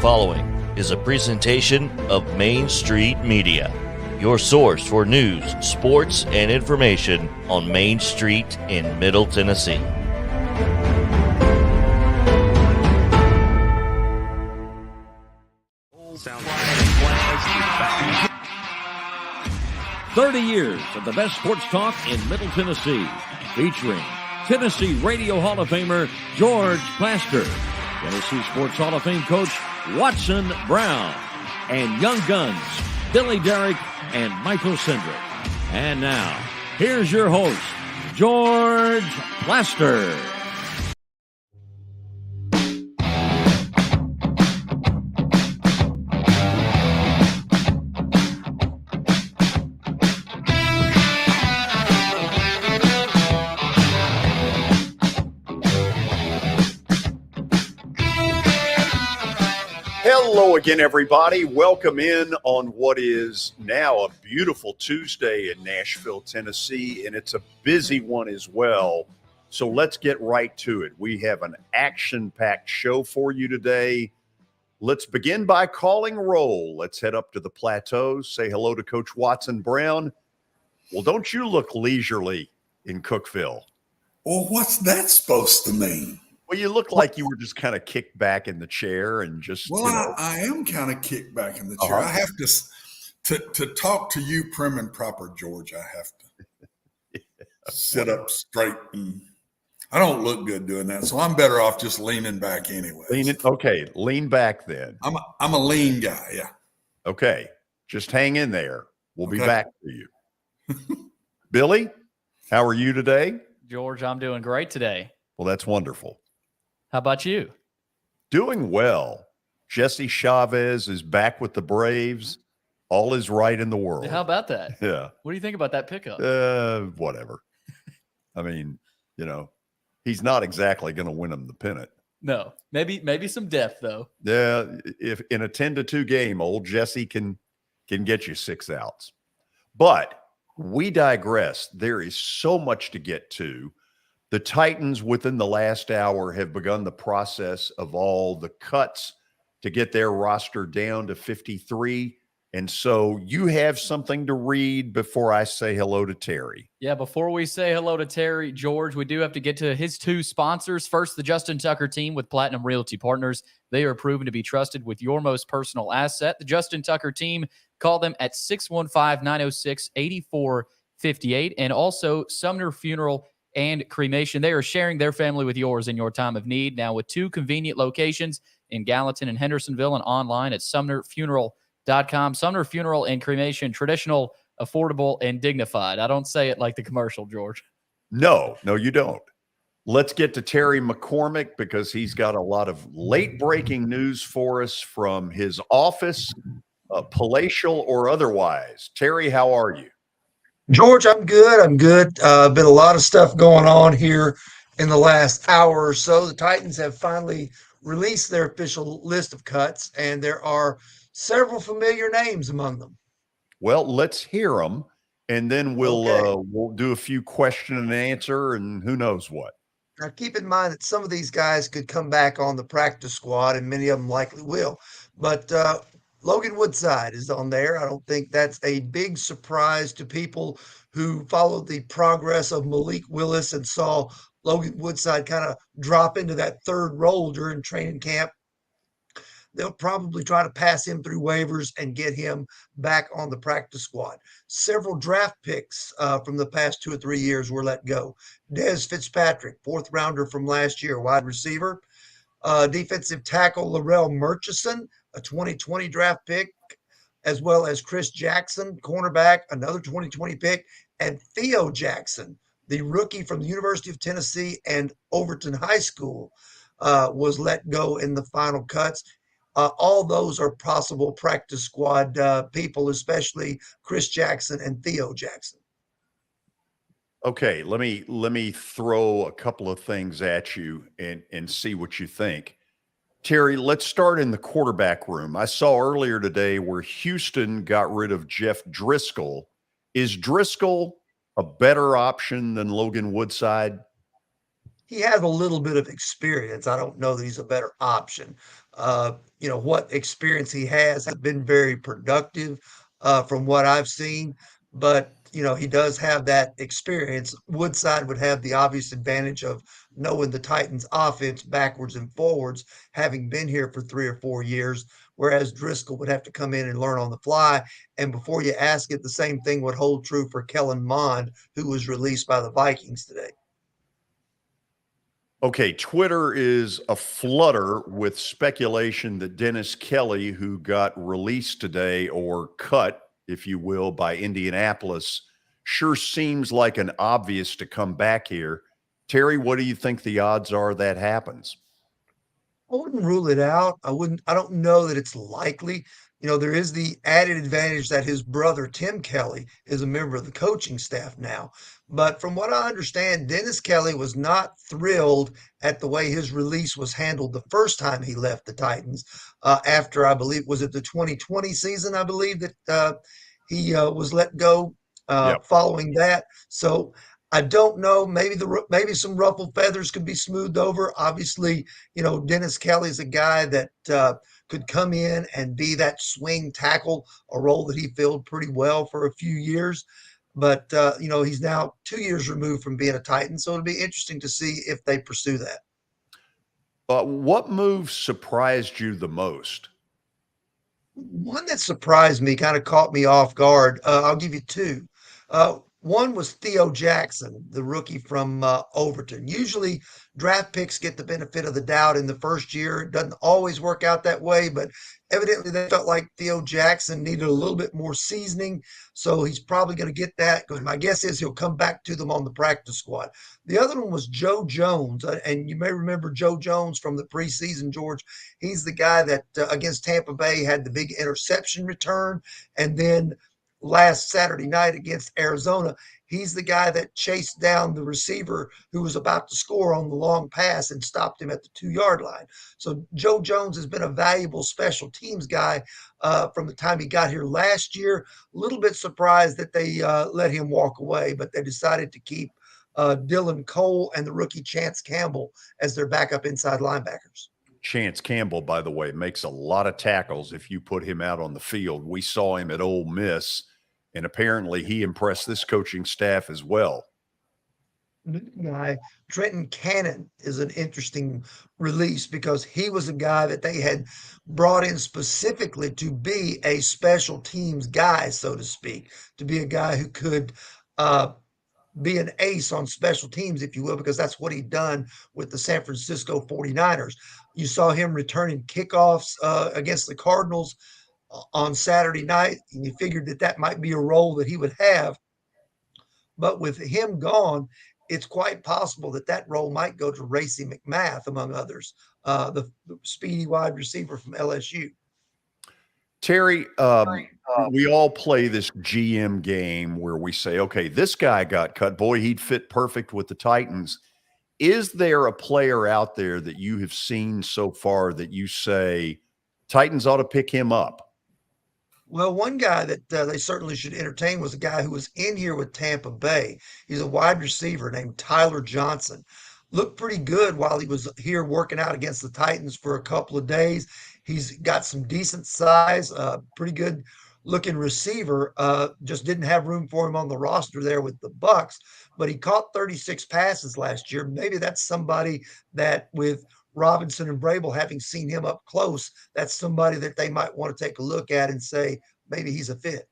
following is a presentation of Main Street Media, your source for news, sports, and information on Main Street in Middle Tennessee. Sounds like 30 years of the best sports talk in Middle Tennessee, featuring Tennessee Radio Hall of Famer George Plaster, Tennessee Sports Hall of Fame coach Watson Brown, and young guns Billy Derrick and Michael Sindrick. And now, here's your host, George Plaster. Hello again, everybody. Welcome in on what is now a beautiful Tuesday in Nashville, Tennessee, and it's a busy one as well. So let's get right to it. We have an action-packed show for you today. Let's begin by calling roll. Let's head up to the plateau, say hello to Coach Watson Brown. Well, don't you look leisurely in Cookeville? Well, what's that supposed to mean? Well, you look like you were just kind of kicked back in the chair and just. Well, I am kind of kicked back in the chair. I have to talk to you prim and proper, George. I have to sit up straight, and I don't look good doing that. So I'm better off just leaning back anyway. Okay, lean back then. I'm a lean guy. Yeah. Okay, just hang in there. We'll be back to you. Billy, how are you today? George, I'm doing great today. Well, that's wonderful. How about you? Doing well. Jesse Chavez is back with the Braves. All is right in the world. How about that? Yeah. What do you think about that pickup? Whatever. I mean, he's not exactly going to win him the pennant. No. Maybe some depth, though. Yeah. If in a 10-2 game, old Jesse can get you 6 outs. But we digress. There is so much to get to. The Titans, within the last hour, have begun the process of all the cuts to get their roster down to 53. And so you have something to read before I say hello to Terry. Yeah, before we say hello to Terry, George, we do have to get to his 2 sponsors. First, the Justin Tucker team with Platinum Realty Partners. They are proven to be trusted with your most personal asset. The Justin Tucker team, call them at 615-906-8458. And also Sumner Funeral and Cremation. They are sharing their family with yours in your time of need. Now with 2 convenient locations in Gallatin and Hendersonville, and online at sumnerfuneral.com. Sumner Funeral and Cremation, traditional, affordable, and dignified. I don't say it like the commercial, George. No, you don't. Let's get to Terry McCormick because he's got a lot of late breaking news for us from his office, palatial or otherwise. Terry, how are you? George, I'm good. Been a lot of stuff going on here in the last hour or so. The Titans have finally released their official list of cuts, and there are several familiar names among them. Well, let's hear them, and then we'll do a few question and answer, and who knows what. Now, keep in mind that some of these guys could come back on the practice squad, and many of them likely will. But Logan Woodside is on there. I don't think that's a big surprise to people who followed the progress of Malik Willis and saw Logan Woodside kind of drop into that third role during training camp. They'll probably try to pass him through waivers and get him back on the practice squad. Several draft picks from the past 2 or 3 years were let go. Dez Fitzpatrick, 4th rounder from last year, wide receiver. Defensive tackle Larrell Murchison, a 2020 draft pick, as well as Chris Jackson, cornerback, another 2020 pick, and Theo Jackson, the rookie from the University of Tennessee and Overton High School, was let go in the final cuts. All those are possible practice squad people, especially Chris Jackson and Theo Jackson. Okay, let me throw a couple of things at you and see what you think. Terry, let's start in the quarterback room. I saw earlier today where Houston got rid of Jeff Driscoll. Is Driscoll a better option than Logan Woodside? He has a little bit of experience. I don't know that he's a better option. what experience he has been very productive from what I've seen. But, he does have that experience. Woodside would have the obvious advantage of knowing the Titans offense backwards and forwards, having been here for 3 or 4 years, whereas Driscoll would have to come in and learn on the fly. And before you ask it, the same thing would hold true for Kellen Mond, who was released by the Vikings today. Okay, Twitter is aflutter with speculation that Dennis Kelly, who got released today or cut, if you will, by Indianapolis, sure seems like an obvious to come back here. Terry, what do you think the odds are that happens? I wouldn't rule it out. I don't know that it's likely. There is the added advantage that his brother, Tim Kelly, is a member of the coaching staff now. But from what I understand, Dennis Kelly was not thrilled at the way his release was handled the first time he left the Titans. After, I believe, was it the 2020 season? I believe that he was let go Yep. following that. So I don't know. Maybe some ruffled feathers could be smoothed over. Obviously, Dennis Kelly is a guy that could come in and be that swing tackle, a role that he filled pretty well for a few years. But he's now 2 years removed from being a Titan, so it'll be interesting to see if they pursue that. What move surprised you the most? One that surprised me, kind of caught me off guard. I'll give you two. One was Theo Jackson, the rookie from Overton. Usually, draft picks get the benefit of the doubt in the first year. It doesn't always work out that way, but evidently they felt like Theo Jackson needed a little bit more seasoning. So he's probably going to get that, because my guess is he'll come back to them on the practice squad. The other one was Joe Jones. And you may remember Joe Jones from the preseason, George. He's the guy that against Tampa Bay had the big interception return. And then last Saturday night against Arizona, he's the guy that chased down the receiver who was about to score on the long pass and stopped him at the 2-yard line. So Joe Jones has been a valuable special teams guy from the time he got here last year. A little bit surprised that they let him walk away, but they decided to keep Dylan Cole and the rookie Chance Campbell as their backup inside linebackers. Chance Campbell, by the way, makes a lot of tackles if you put him out on the field. We saw him at Ole Miss, and apparently he impressed this coaching staff as well. Guy Trenton Cannon is an interesting release, because he was a guy that they had brought in specifically to be a special teams guy, so to speak, to be a guy who could be an ace on special teams, if you will, because that's what he'd done with the San Francisco 49ers. You saw him returning kickoffs against the Cardinals on Saturday night, and you figured that might be a role that he would have. But with him gone, it's quite possible that role might go to Racey McMath, among others, the speedy wide receiver from LSU. Terry, we all play this GM game where we say, okay, this guy got cut. Boy, he'd fit perfect with the Titans. Is there a player out there that you have seen so far that you say Titans ought to pick him up? Well, one guy that they certainly should entertain was a guy who was in here with Tampa Bay. He's a wide receiver named Tyler Johnson. Looked pretty good while he was here working out against the Titans for a couple of days. He's got some decent size, pretty good looking receiver. Just didn't have room for him on the roster there with the Bucks, but he caught 36 passes last year. Maybe that's somebody that, with Robinson and Brable having seen him up close, that's somebody that they might want to take a look at and say, maybe he's a fit.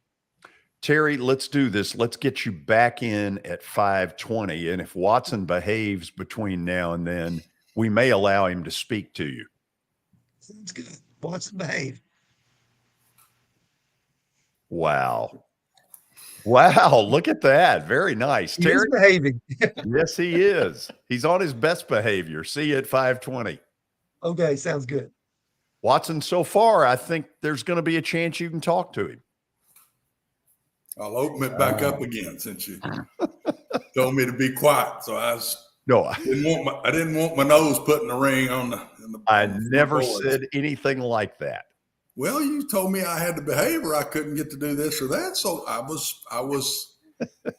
Terry, let's do this. Let's get you back in at 5:20. And if Watson behaves between now and then, we may allow him to speak to you. Sounds good. Watson behave. Wow. Wow. Look at that. Very nice. He is behaving. Yes, he is. He's on his best behavior. See you at 5:20. Okay. Sounds good. Watson, so far, I think there's going to be a chance you can talk to him. I'll open it back up again since you told me to be quiet. So I didn't want my nose put in the ring on the. I never said anything like that. Well, you told me I had to behave or I couldn't get to do this or that. So I was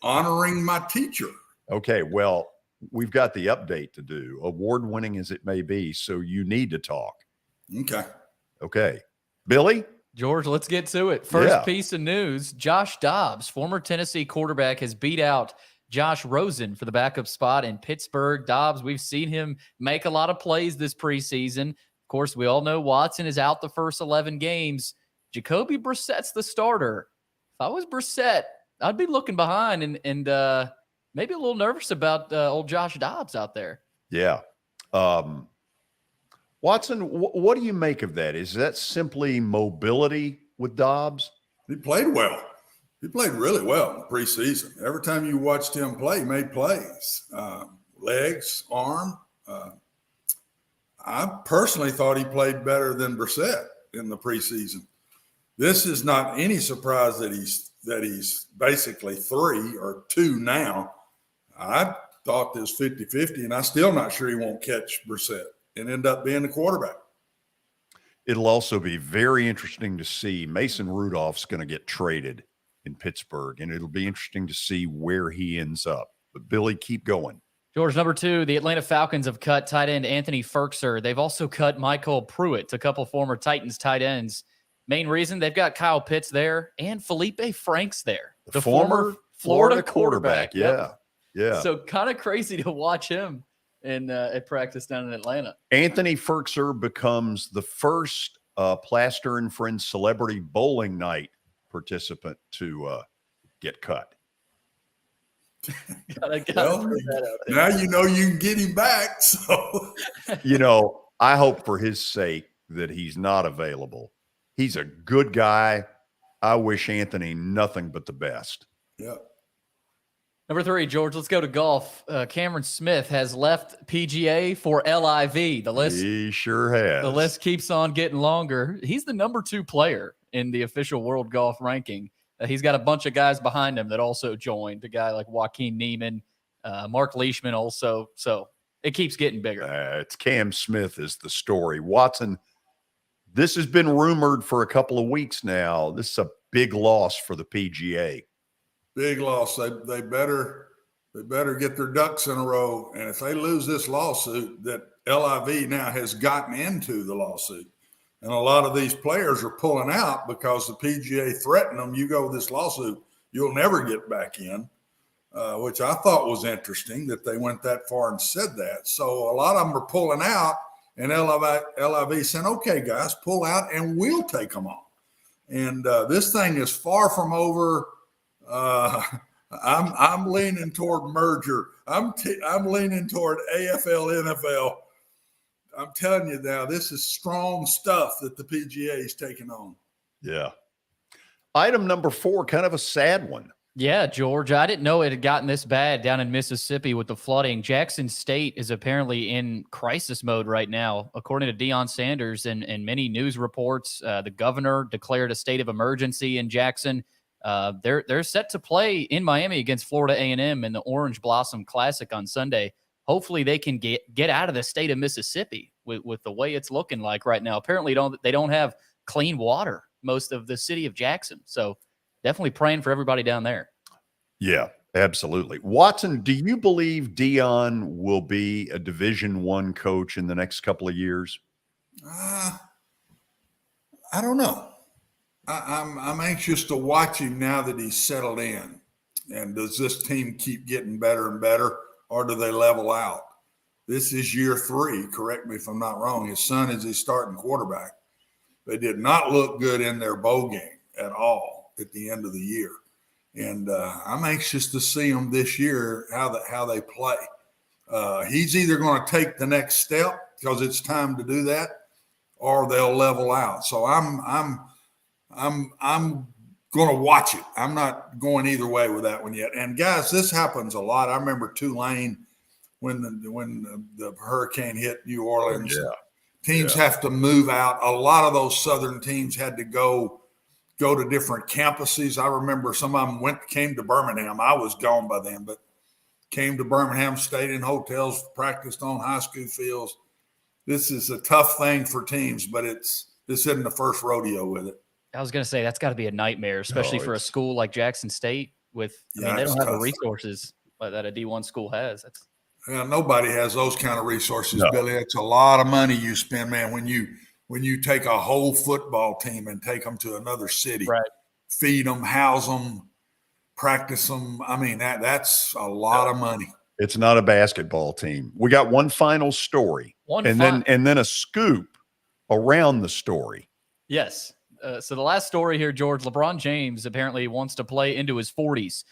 honoring my teacher. Okay. Well, we've got the update to do, award winning as it may be. So you need to talk. Okay. Okay. Billy? George, let's get to it. First piece of news, Josh Dobbs, former Tennessee quarterback, has beat out Josh Rosen for the backup spot in Pittsburgh. Dobbs, we've seen him make a lot of plays this preseason. Of course, we all know Watson is out the first 11 games. Jacoby Brissett's the starter. If I was Brissett, I'd be looking behind and maybe a little nervous about old Josh Dobbs out there. Yeah. Watson, what do you make of that? Is that simply mobility with Dobbs? He played well. He played really well in the preseason. Every time you watched him play, he made plays. Legs, arm. I personally thought he played better than Brissett in the preseason. This is not any surprise that he's basically 3 or 2 now. I thought this 50-50, and I'm still not sure he won't catch Brissett and end up being the quarterback. It'll also be very interesting to see. Mason Rudolph's going to get traded in Pittsburgh, and it'll be interesting to see where he ends up. But Billy, keep going. George, number 2, the Atlanta Falcons have cut tight end Anthony Ferkser. They've also cut Michael Pruitt, a couple former Titans tight ends. Main reason, they've got Kyle Pitts there and Felipe Franks there. The former Florida quarterback. Yep. Yeah. So kind of crazy to watch him at practice down in Atlanta. Anthony Ferkser becomes the first Plaster and Friends Celebrity Bowling Night participant to get cut. Now you know you can get him back. So, I hope for his sake that he's not available. He's a good guy. I wish Anthony nothing but the best. Yeah. Number 3, George, let's go to golf. Cameron Smith has left PGA for LIV. He sure has. The list keeps on getting longer. He's the number 2 player in the official world golf ranking. He's got a bunch of guys behind him that also joined. A guy like Joaquin Neiman, Mark Leishman also. So it keeps getting bigger. It's Cam Smith is the story. Watson, this has been rumored for a couple of weeks now. This is a big loss for the PGA. Big loss. They better get their ducks in a row. And if they lose this lawsuit, that LIV now has gotten into the lawsuit. And a lot of these players are pulling out because the PGA threatened them. You go with this lawsuit, you'll never get back in, which I thought was interesting that they went that far and said that. So a lot of them are pulling out, and LIV saying, okay, guys, pull out and we'll take them on. And this thing is far from over. I'm leaning toward merger. I'm leaning toward AFL, NFL. I'm telling you now, this is strong stuff that the PGA is taking on. Yeah. Item number 4, kind of a sad one. Yeah, George, I didn't know it had gotten this bad down in Mississippi with the flooding. Jackson State is apparently in crisis mode right now. According to Deion Sanders and many news reports, the governor declared a state of emergency in Jackson. They're set to play in Miami against Florida A&M in the Orange Blossom Classic on Sunday. Hopefully they can get out of the state of Mississippi with the way it's looking like right now. Apparently they don't have clean water, most of the city of Jackson. So definitely praying for everybody down there. Yeah, absolutely. Watson, do you believe Deion will be a Division I coach in the next couple of years? I don't know. I'm anxious to watch him now that he's settled in. And does this team keep getting better and better, or do they level out? This is year 3. Correct me if I'm not wrong. His son is his starting quarterback. They did not look good in their bowl game at all at the end of the year. And I'm anxious to see them this year, how they play. He's either going to take the next step because it's time to do that, or they'll level out. So I'm going to watch it. I'm not going either way with that one yet. And guys, this happens a lot. I remember Tulane when the hurricane hit New Orleans. Yeah. Teams have to move out. A lot of those Southern teams had to go to different campuses. I remember some of them came to Birmingham. I was gone by then, but came to Birmingham, stayed in hotels, practiced on high school fields. This is a tough thing for teams, but this isn't the first rodeo with it. I was going to say that's got to be a nightmare, especially for a school like Jackson State. They don't have the resources that a D1 school has. Nobody has those kind of resources, no. Billy. It's a lot of money you spend, man. When when you take a whole football team and take them to another city, Right. feed them, house them, practice them. I mean, that's a lot of money. It's not a basketball team. We got one final story, and then a scoop around the story. Yes. So the last story here, George, LeBron James apparently wants to play into his 40s.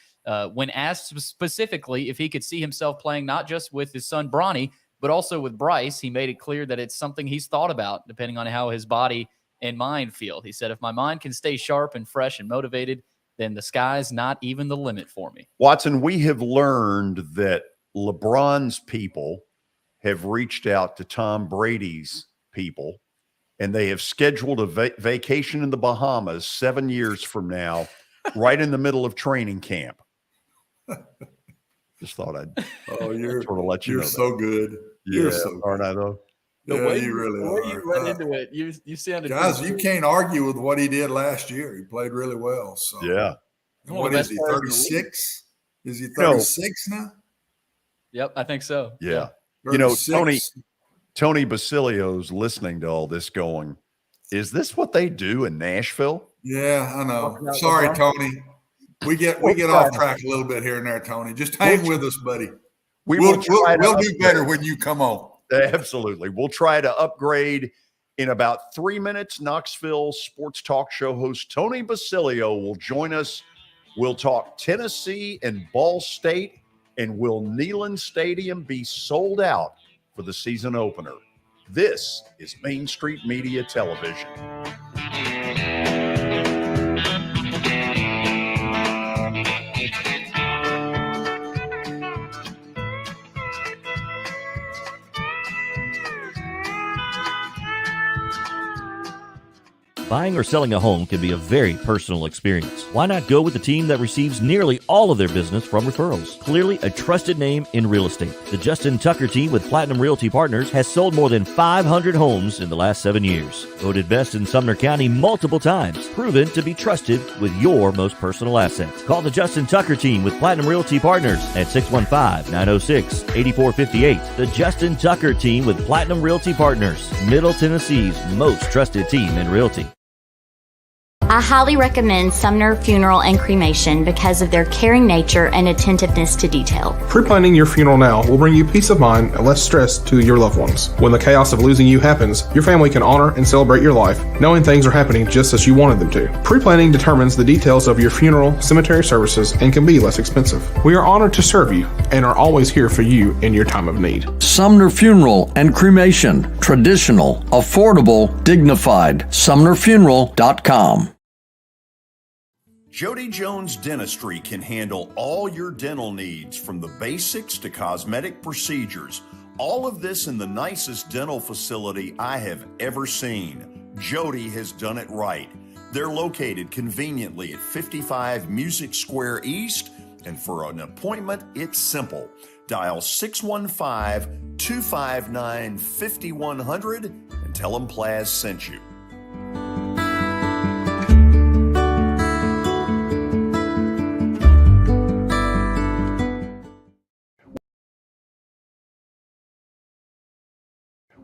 When asked specifically if he could see himself playing not just with his son Bronny, but also with Bryce, he made it clear that it's something he's thought about depending on how his body and mind feel. He said, if my mind can stay sharp and fresh and motivated, then the sky's not even the limit for me. Watson, we have learned that LeBron's people have reached out to Tom Brady's people, and they have scheduled a vacation in the Bahamas 7 years from now, right in the middle of training camp. Just thought I'd sort of let you know. You're so good. Yeah, You're so good. aren't I though? The Yeah, way you really the way are. you went into it, you sounded Guys, you can't argue with what he did last year. He played really well. So Yeah. And what is he, 36? Is he 36 now? Yep, I think so. Yeah. 36. Tony Basilio's listening to all this going, is this what they do in Nashville? Yeah, I know. Sorry, Tony. We get off track a little bit here and there, Tony. Just hang with us, buddy. We'll do better when you come on. Absolutely. We'll try to upgrade in about 3 minutes. Knoxville sports talk show host Tony Basilio will join us. We'll talk Tennessee and Ball State, and will Neyland Stadium be sold out for the season opener? This is Main Street Media Television. Buying or selling a home can be a very personal experience. Why not go with the team that receives nearly all of their business from referrals? Clearly a trusted name in real estate. The Justin Tucker team with Platinum Realty Partners has sold more than 500 homes in the last 7 years. Voted best in Sumner County multiple times. Proven to be trusted with your most personal assets. Call the Justin Tucker team with Platinum Realty Partners at 615-906-8458. The Justin Tucker team with Platinum Realty Partners, Middle Tennessee's most trusted team in realty. I highly recommend Sumner Funeral and Cremation because of their caring nature and attentiveness to detail. Pre-planning your funeral now will bring you peace of mind and less stress to your loved ones. When the chaos of losing you happens, your family can honor and celebrate your life, knowing things are happening just as you wanted them to. Pre-planning determines the details of your funeral, cemetery services, and can be less expensive. We are honored to serve you and are always here for you in your time of need. Sumner Funeral and Cremation. Traditional, affordable, dignified. SumnerFuneral.com. Jody Jones Dentistry can handle all your dental needs, from the basics to cosmetic procedures. All of this in the nicest dental facility I have ever seen. Jody has done it right. They're located conveniently at 55 Music Square East, and for an appointment, it's simple. Dial 615-259-5100 and tell them Plaz sent you.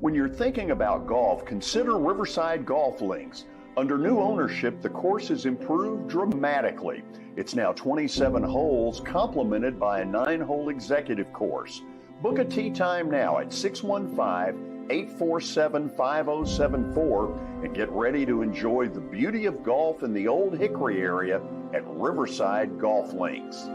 When you're thinking about golf, consider Riverside Golf Links. Under new ownership, the course has improved dramatically. It's now 27 holes, complemented by a 9-hole executive course. Book a tee time now at 615-847-5074 and get ready to enjoy the beauty of golf in the Old Hickory area at Riverside Golf Links.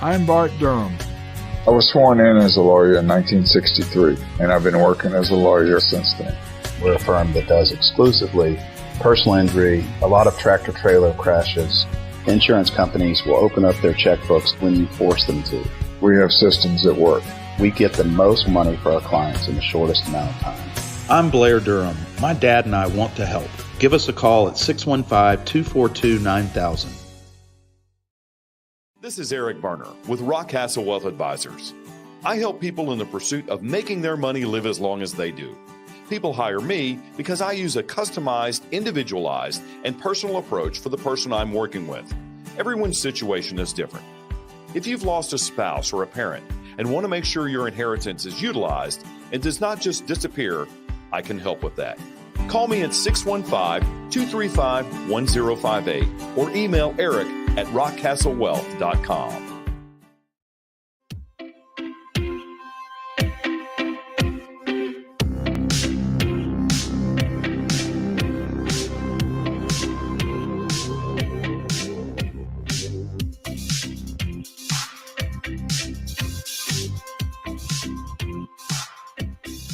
I'm Bart Durham. I was sworn in as a lawyer in 1963, and I've been working as a lawyer since then. We're a firm that does exclusively personal injury, a lot of tractor-trailer crashes. Insurance companies will open up their checkbooks when you force them to. We have systems that work. We get the most money for our clients in the shortest amount of time. I'm Blair Durham. My dad and I want to help. Give us a call at 615-242-9000. This is Eric Berner with Rockcastle Wealth Advisors. I help people in the pursuit of making their money live as long as they do. People hire me because I use a customized, individualized, and personal approach for the person I'm working with. Everyone's situation is different. If you've lost a spouse or a parent and want to make sure your inheritance is utilized and does not just disappear, I can help with that. Call me at 615-235-1058 or email Eric at rockcastlewealth.com.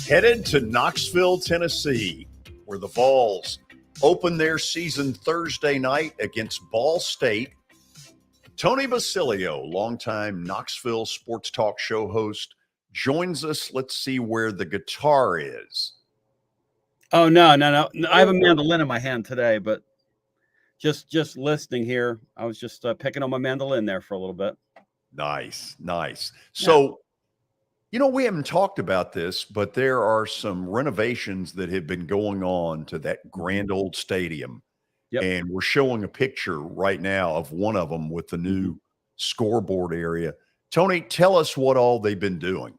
Headed to Knoxville, Tennessee, where the Vols open their season Thursday night against Ball State. Tony Basilio, longtime Knoxville Sports Talk show host, joins us. Let's see where the guitar is. Oh, no. I have a mandolin in my hand today, but just listening here, I was just picking on my mandolin there for a little bit. Nice. So, we haven't talked about this, but there are some renovations that have been going on to that grand old stadium. Yep. And we're showing a picture right now of one of them with the new scoreboard area. Tony, tell us what all they've been doing.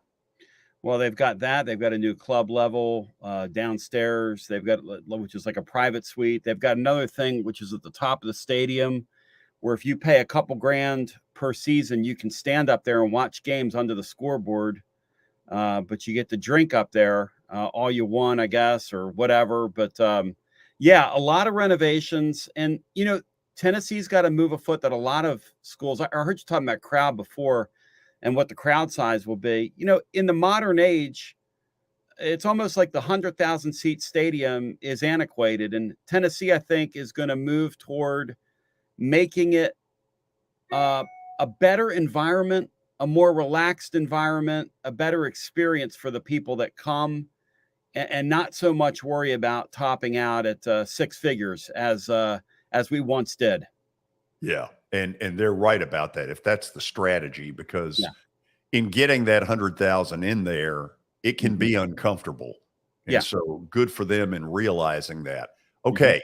Well, they've got that. They've got a new club level downstairs. They've got, which is like a private suite. They've got another thing, which is at the top of the stadium, where if you pay a couple grand per season, you can stand up there and watch games under the scoreboard. But you get to drink up there all you want, I guess, or whatever. But a lot of renovations. And, Tennessee's got to move a foot that a lot of schools, I heard you talking about crowd before and what the crowd size will be. In the modern age, it's almost like the 100,000 seat stadium is antiquated. And Tennessee, I think, is going to move toward making it a better environment, a more relaxed environment, a better experience for the people that come, and not so much worry about topping out at six figures as we once did. Yeah. And they're right about that. If that's the strategy, because in getting that 100,000 in there, it can be uncomfortable. And so good for them in realizing that. Okay.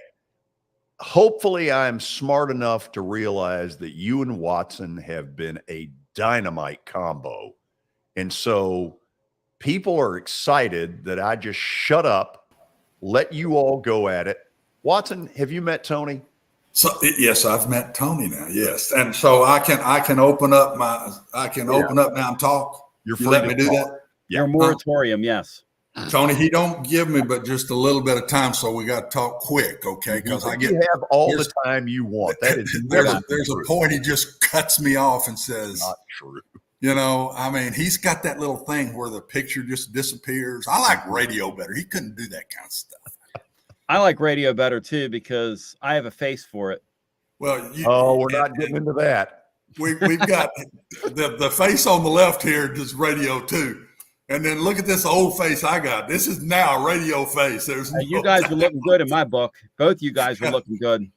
Hopefully I'm smart enough to realize that you and Watson have been a dynamite combo. And so people are excited that I just shut up, let you all go at it. Watson, have you met Tony? So yes, I've met Tony now. Yes. And so I can open up open up now and talk. You're free to let me do talk. that. Yeah. Your moratorium. Yes. Tony, he don't give me but just a little bit of time, so we got to talk quick, okay? Because you have all the time you want. That is there's a point he just cuts me off and says, "Not true." He's got that little thing where the picture just disappears. I like radio better. He couldn't do that kind of stuff. I like radio better too because I have a face for it. Well, we're not getting into that. We've got the face on the left here does radio too. And then look at this old face I got. This is now a radio face. You guys are looking good in my book. Both you guys are looking good.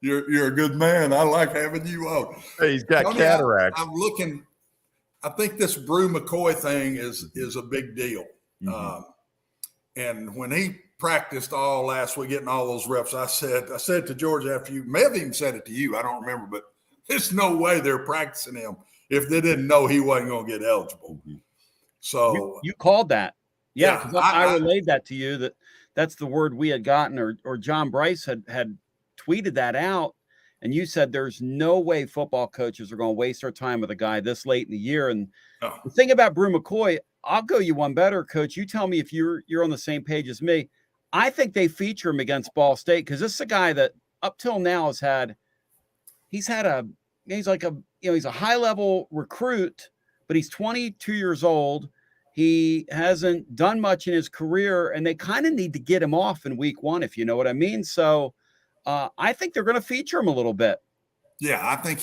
You're a good man. I like having you on. Hey, he's got cataracts. I'm looking. I think this Brew McCoy thing is a big deal. And when he practiced all last week, getting all those reps, I said to George after you may have even said it to you. I don't remember, but there's no way they're practicing him if they didn't know he wasn't going to get eligible. So you called that. Yeah. I relayed that to you that's the word we had gotten, or John Bryce had tweeted that out. And you said there's no way football coaches are going to waste their time with a guy this late in the year. And the thing about Brew McCoy, I'll go you one better, Coach. You tell me if you're on the same page as me. I think they feature him against Ball State because this is a guy that up till now he's a high level recruit, but he's 22 years old. He hasn't done much in his career, and they kind of need to get him off in week one, if you know what I mean. So I think they're going to feature him a little bit. Yeah, I think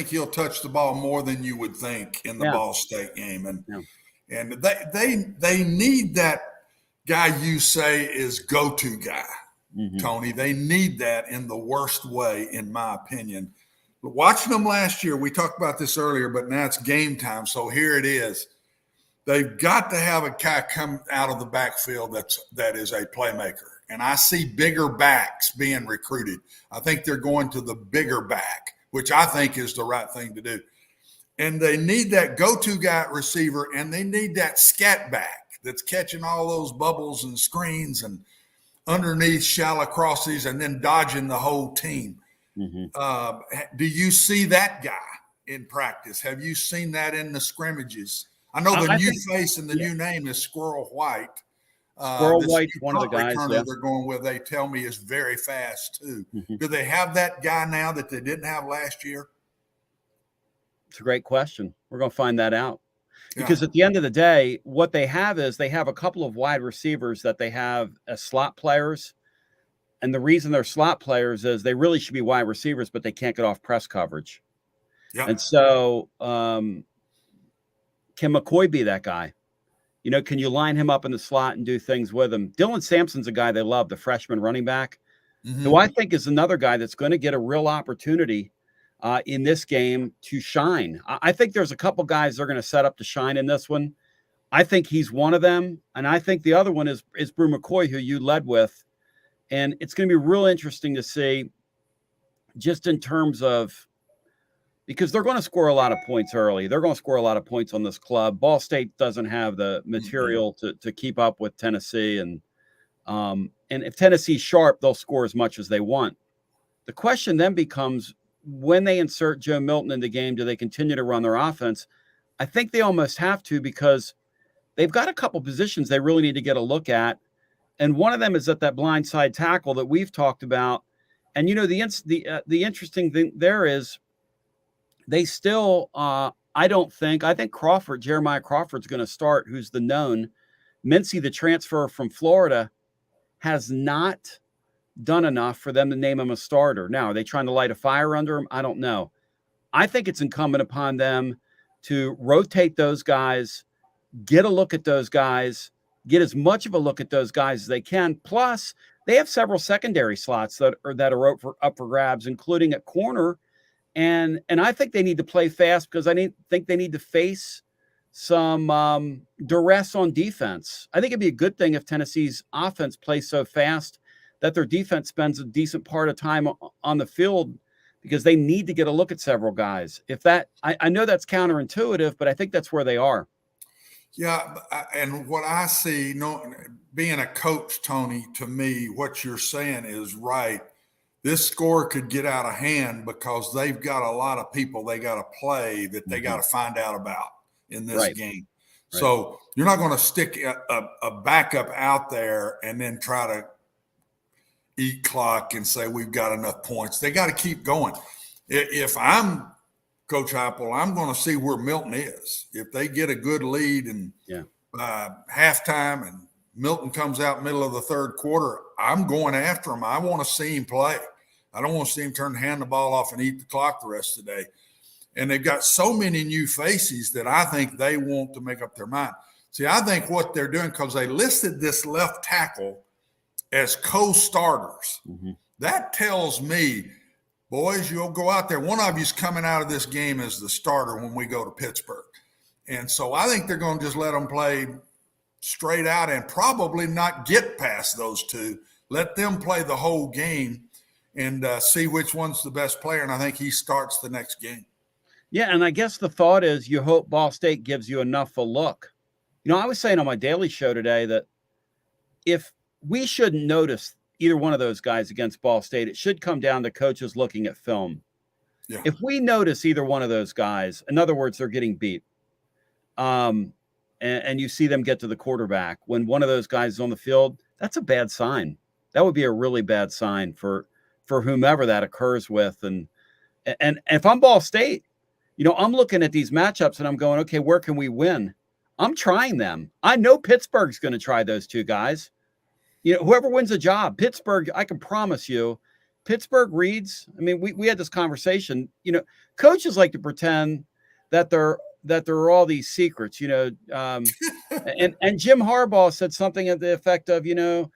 he'll touch the ball more than you would think in the Ball State game, and they need that guy you say is go-to guy, Tony. They need that in the worst way, in my opinion. But watching them last year, we talked about this earlier, but now it's game time, so here it is. They've got to have a guy come out of the backfield that is a playmaker. And I see bigger backs being recruited. I think they're going to the bigger back, which I think is the right thing to do. and they need that go-to guy at receiver, and they need that scat back that's catching all those bubbles and screens and underneath shallow crosses and then dodging the whole team. Do you see that guy in practice? Have you seen that in the scrimmages? I know the new face and the new name is Squirrel White. Squirrel White's one of the guys they're going with, they tell me, is very fast too. Do they have that guy now that they didn't have last year? It's a great question. We're going to find that out. Because at the end of the day, what they have is they have a couple of wide receivers that they have as slot players. And the reason they're slot players is they really should be wide receivers, but they can't get off press coverage. Yeah. And so can McCoy be that guy? You know, can you line him up in the slot and do things with him? Dylan Sampson's a guy they love, the freshman running back, who I think is another guy that's going to get a real opportunity in this game to shine. I think there's a couple guys they're going to set up to shine in this one. I think he's one of them. And I think the other one is Brew McCoy, who you led with. And it's going to be real interesting to see just in terms of, because they're going to score a lot of points early. They're going to score a lot of points on this club. Ball State doesn't have the material to keep up with Tennessee. And if Tennessee's sharp, they'll score as much as they want. The question then becomes, when they insert Joe Milton in the game, do they continue to run their offense? I think they almost have to, because they've got a couple positions they really need to get a look at. And one of them is at that blindside tackle that we've talked about. And, you know, the interesting thing there is they still, I think Jeremiah Crawford's going to start, who's the known. Mincy, the transfer from Florida, has not done enough for them to name him a starter. Now, are they trying to light a fire under him? I don't know. I think it's incumbent upon them to rotate those guys, get a look at those guys, get as much of a look at those guys as they can. Plus, they have several secondary slots that are up for grabs, including at corner. And I think they need to play fast, because I think they need to face some duress on defense. I think it'd be a good thing if Tennessee's offense plays so fast that their defense spends a decent part of time on the field, because they need to get a look at several guys. I know that's counterintuitive, but I think that's where they are. Yeah, and what I see, being a coach, Tony, to me, what you're saying is right. This score could get out of hand because they've got a lot of people they got to play that they got to find out about in this game. Right. So you're not going to stick a backup out there and then try to eat clock and say we've got enough points. They got to keep going. If I'm Coach Heupel, I'm going to see where Milton is. If they get a good lead and halftime and Milton comes out middle of the third quarter, I'm going after him. I want to see him play. I don't want to see him hand the ball off and eat the clock the rest of the day. And they've got so many new faces that I think they want to make up their mind. See, I think what they're doing, because they listed this left tackle as co-starters. That tells me, boys, you'll go out there. One of you's coming out of this game as the starter when we go to Pittsburgh. And so I think they're going to just let them play straight out and probably not get past those two. Let them play the whole game and see which one's the best player. And I think he starts the next game. Yeah, and I guess the thought is you hope Ball State gives you enough a look. You know, I was saying on my daily show today that if we shouldn't notice either one of those guys against Ball State, it should come down to coaches looking at film. Yeah. If we notice either one of those guys, in other words, they're getting beat, and you see them get to the quarterback when one of those guys is on the field, that's a bad sign. That would be a really bad sign for whomever that occurs with. And if I'm Ball State, you know, I'm looking at these matchups and I'm going, okay, where can we win? I'm trying them. I know Pittsburgh's going to try those two guys. You know, whoever wins the job, Pittsburgh, I can promise you, Pittsburgh reads. I mean, we had this conversation. You know, coaches like to pretend that there are all these secrets. You know, and Jim Harbaugh said something at the effect of, you know,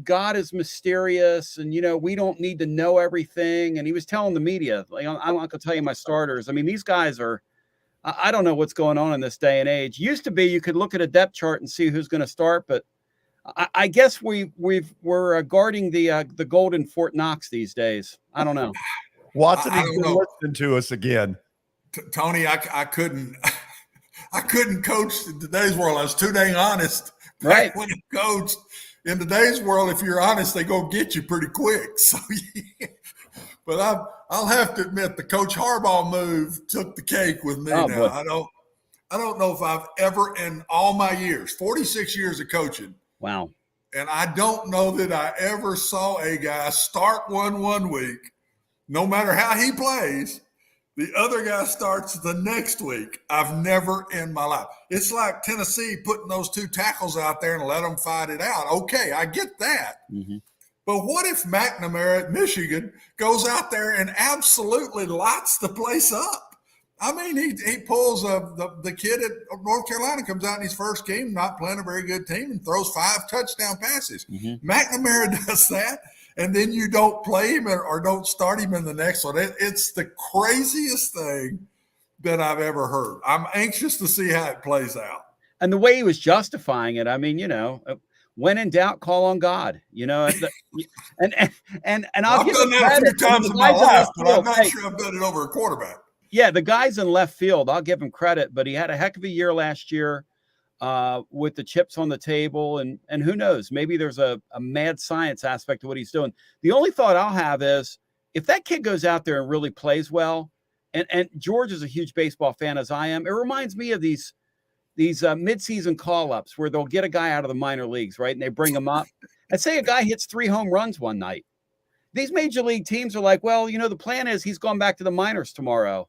God is mysterious, and you know we don't need to know everything. And he was telling the media, like, I'm not going to tell you my starters. I mean, these guys are. I don't know what's going on in this day and age. Used to be you could look at a depth chart and see who's going to start, but I guess we're guarding the golden Fort Knox these days. I don't know. Watson has been listening to us again. Tony, I couldn't coach in today's world. I was too dang honest. Right. When I coached in today's world, if you're honest, they go get you pretty quick. So, but I'll have to admit the Coach Harbaugh move took the cake with me. Now I don't know if I've ever in all my years, 46 years of coaching. Wow. And I don't know that I ever saw a guy start one week, no matter how he plays. The other guy starts the next week. I've never in my life. It's like Tennessee putting those two tackles out there and let them fight it out. Okay, I get that. Mm-hmm. But what if McNamara at Michigan goes out there and absolutely lights the place up? I mean, he pulls the kid at North Carolina, comes out in his first game, not playing a very good team, and throws 5 touchdown passes. Mm-hmm. McNamara does that, and then you don't play him or don't start him in the next one. It's the craziest thing that I've ever heard. I'm anxious to see how it plays out. And the way he was justifying it, I mean, when in doubt, call on God. And I'll I've give done him that credit. a few times in my life, but I'm not Hey, sure I've done it over a quarterback. Yeah, the guys in left field, I'll give him credit, but he had a heck of a year last year with the chips on the table. And who knows, maybe there's a mad science aspect to what he's doing. The only thought I'll have is if that kid goes out there and really plays well, and George is a huge baseball fan as I am, it reminds me of these midseason call-ups where they'll get a guy out of the minor leagues, right? And they bring him up. And say a guy hits 3 home runs one night. These major league teams are like, well, the plan is he's going back to the minors tomorrow.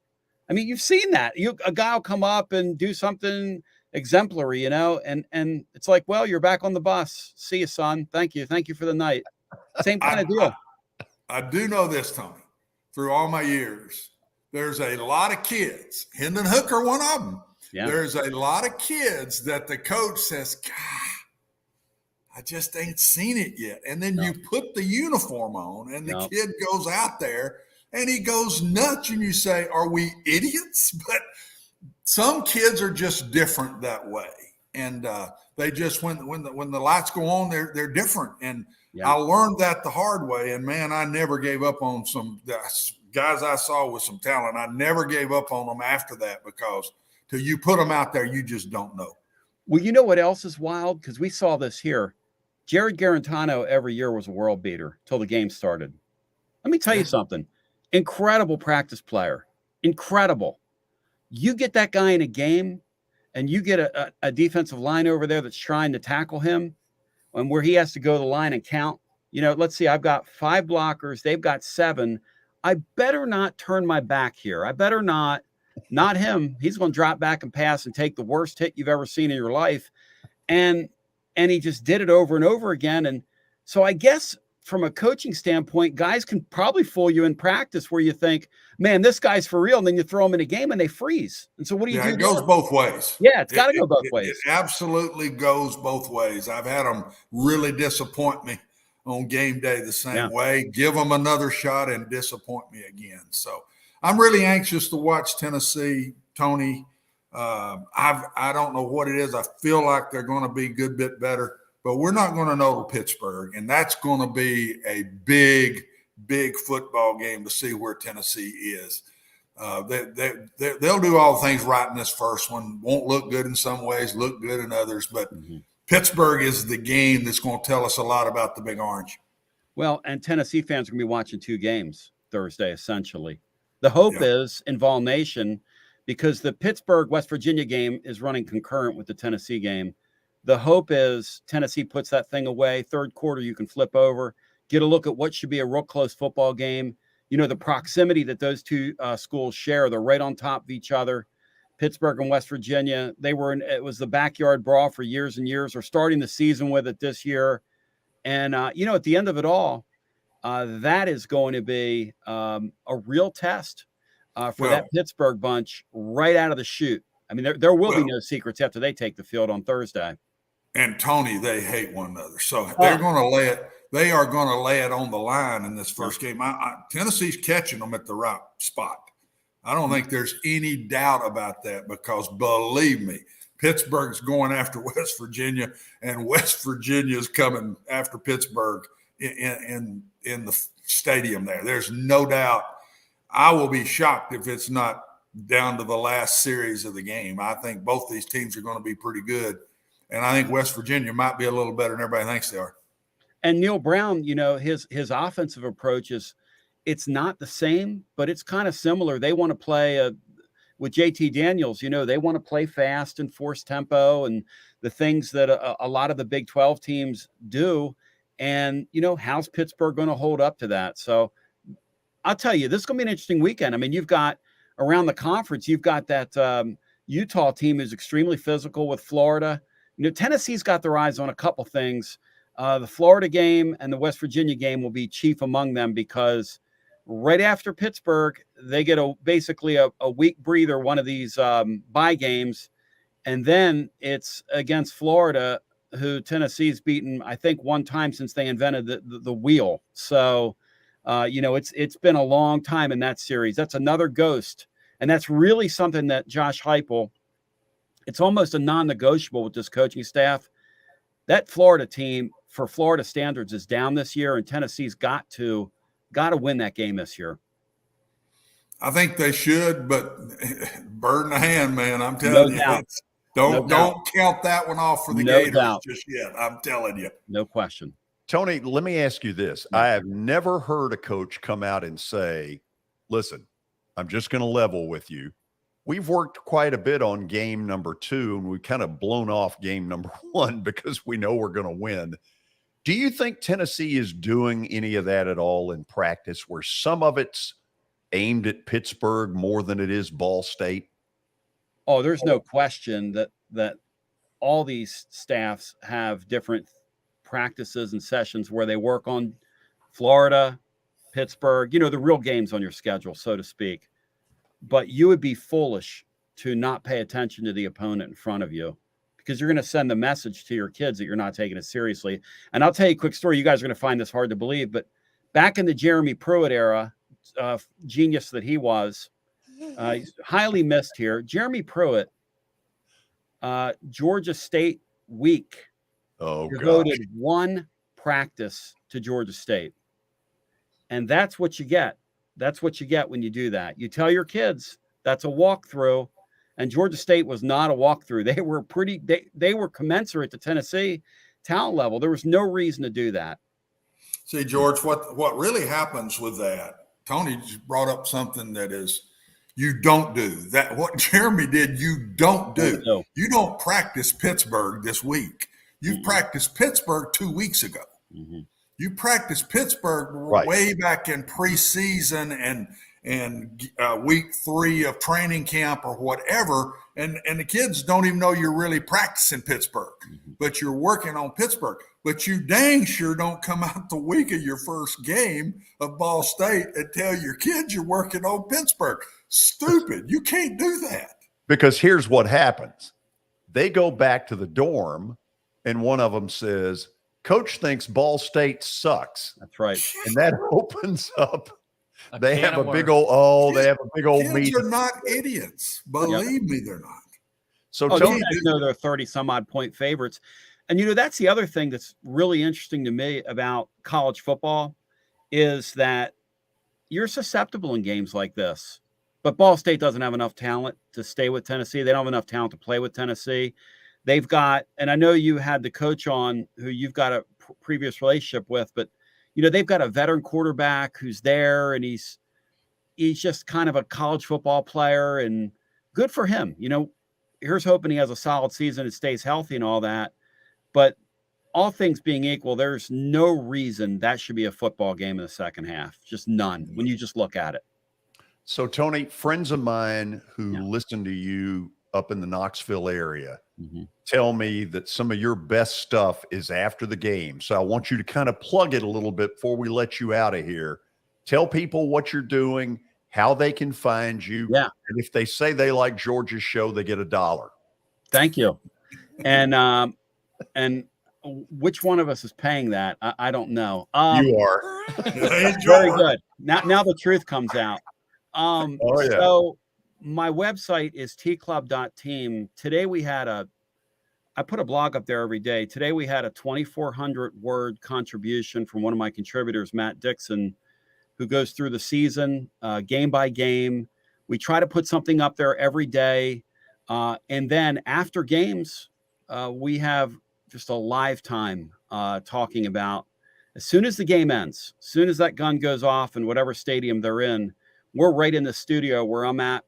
I mean, you've seen that. A guy will come up and do something exemplary, and it's like, well, you're back on the bus. See you, son. Thank you for the night. Same kind of deal. I do know this, Tony. Through all my years, there's a lot of kids. Hendon Hooker, one of them. Yeah. There's a lot of kids that the coach says, God, I just ain't seen it yet. And then you put the uniform on, and the kid goes out there. And he goes nuts, and you say, are we idiots? But some kids are just different that way. And they just, when the lights go on, they're different. And I learned that the hard way. And, man, I never gave up on some guys I saw with some talent. I never gave up on them after that because till you put them out there, you just don't know. Well, you know what else is wild? Because we saw this here. Jared Garantano every year was a world beater till the game started. Let me tell you something. Incredible practice player. Incredible. You get that guy in a game and you get a defensive line over there that's trying to tackle him and where he has to go to the line and count. Let's see, I've got 5 blockers. They've got 7. I better not turn my back here. I better not him. He's going to drop back and pass and take the worst hit you've ever seen in your life. And he just did it over and over again. And so I guess from a coaching standpoint, guys can probably fool you in practice where you think, man, this guy's for real. And then you throw them in a game and they freeze. And so what do you do? It goes both ways. Yeah, it's got to go both ways. It absolutely goes both ways. I've had them really disappoint me on game day the same way, give them another shot and disappoint me again. So I'm really anxious to watch Tennessee, Tony. I don't know what it is. I feel like they're going to be a good bit better. But we're not going to know till Pittsburgh, and that's going to be a big, big football game to see where Tennessee is. They'll do all the things right in this first one. Won't look good in some ways, look good in others. But Pittsburgh is the game that's going to tell us a lot about the Big Orange. Well, and Tennessee fans are going to be watching 2 games Thursday, essentially. The hope is in Vol Nation, because the Pittsburgh-West Virginia game is running concurrent with the Tennessee game. The hope is Tennessee puts that thing away. Third quarter, you can flip over, get a look at what should be a real close football game. The proximity that those 2 schools share, they're right on top of each other. Pittsburgh and West Virginia, it was the backyard brawl for years and years. They're starting the season with it this year. And, at the end of it all, that is going to be a real test for that Pittsburgh bunch right out of the chute. I mean, there will be no secrets after they take the field on Thursday. And Tony, they hate one another. So they're going to lay it. They are going to lay it on the line in this first game. Tennessee's catching them at the right spot. I don't think there's any doubt about that because believe me, Pittsburgh's going after West Virginia and West Virginia's coming after Pittsburgh in the stadium there. There's no doubt. I will be shocked if it's not down to the last series of the game. I think both these teams are going to be pretty good. And I think West Virginia might be a little better than everybody thinks they are. And Neil Brown, his offensive approach it's not the same, but it's kind of similar. They want to play with JT Daniels, they want to play fast and force tempo and the things that a lot of the Big 12 teams do. And, how's Pittsburgh going to hold up to that? So I'll tell you, this is going to be an interesting weekend. I mean, you've got around the conference, you've got that Utah team who's extremely physical with Florida. Tennessee's got their eyes on a couple things. The Florida game and the West Virginia game will be chief among them because right after Pittsburgh, they get basically a week breather, one of these bye games. And then it's against Florida, who Tennessee's beaten, I think, one time since they invented the wheel. So, it's been a long time in that series. That's another ghost. And that's really something that Josh Heupel, it's almost a non-negotiable with this coaching staff. That Florida team, for Florida standards, is down this year, and Tennessee's got to win that game this year. I think they should, but bird in the hand, man. I'm telling you, don't count that one off for the Gators just yet. I'm telling you. No question. Tony, let me ask you this. I have never heard a coach come out and say, listen, I'm just going to level with you. We've worked quite a bit on game number 2, and we've kind of blown off game number 1 because we know we're going to win. Do you think Tennessee is doing any of that at all in practice, where some of it's aimed at Pittsburgh more than it is Ball State? Oh, there's no question that all these staffs have different practices and sessions where they work on Florida, Pittsburgh, the real games on your schedule, so to speak. But you would be foolish to not pay attention to the opponent in front of you, because you're going to send the message to your kids that you're not taking it seriously. And I'll tell you a quick story. You guys are going to find this hard to believe, but back in the Jeremy Pruitt era, genius that he was, he's highly missed here. Jeremy Pruitt, Georgia State week, devoted one practice to Georgia State. And that's what you get. That's what you get when you do that. You tell your kids that's a walkthrough, and Georgia State was not a walkthrough. They were they were commensurate to Tennessee talent level. There was no reason to do that. See, George, what really happens with that, Tony just brought up something that is you don't do. That what Jeremy did, you don't do. No. You don't practice Pittsburgh this week. You've practiced Pittsburgh 2 weeks ago. Mm-hmm. You practiced Pittsburgh way back in preseason and week 3 of training camp or whatever, and the kids don't even know you're really practicing Pittsburgh, but you're working on Pittsburgh. But you dang sure don't come out the week of your first game of Ball State and tell your kids you're working on Pittsburgh. Stupid. You can't do that. Because here's what happens. They go back to the dorm, and one of them says, Coach thinks Ball State sucks. That's right. And that opens up. They have a big old, they have a big old meeting. Kids are not idiots. Believe me, they're not. So Tony, you know they're 30 some odd point favorites. And, that's the other thing that's really interesting to me about college football is that you're susceptible in games like this. But Ball State doesn't have enough talent to stay with Tennessee. They don't have enough talent to play with Tennessee. They've got, and I know you had the coach on who you've got a previous relationship with, but, they've got a veteran quarterback who's there, and he's just kind of a college football player, and good for him. Here's hoping he has a solid season and stays healthy and all that. But all things being equal, there's no reason that should be a football game in the second half. Just none when you just look at it. So, Tony, friends of mine who listen to you up in the Knoxville area tell me that some of your best stuff is after the game. So I want you to kind of plug it a little bit before we let you out of here. Tell people what you're doing, how they can find you. Yeah. And if they say they like George's show, they get $1. Thank you. And which one of us is paying that? I don't know. You are. Very good. Now the truth comes out. So my website is tclub.team. Today I put a blog up there every day. Today we had a 2,400 word contribution from one of my contributors, Matt Dixon, who goes through the season, game by game. We try to put something up there every day. And then after games, we have just a live time talking about as soon as the game ends, as soon as that gun goes off in whatever stadium they're in, we're right in the studio where I'm at.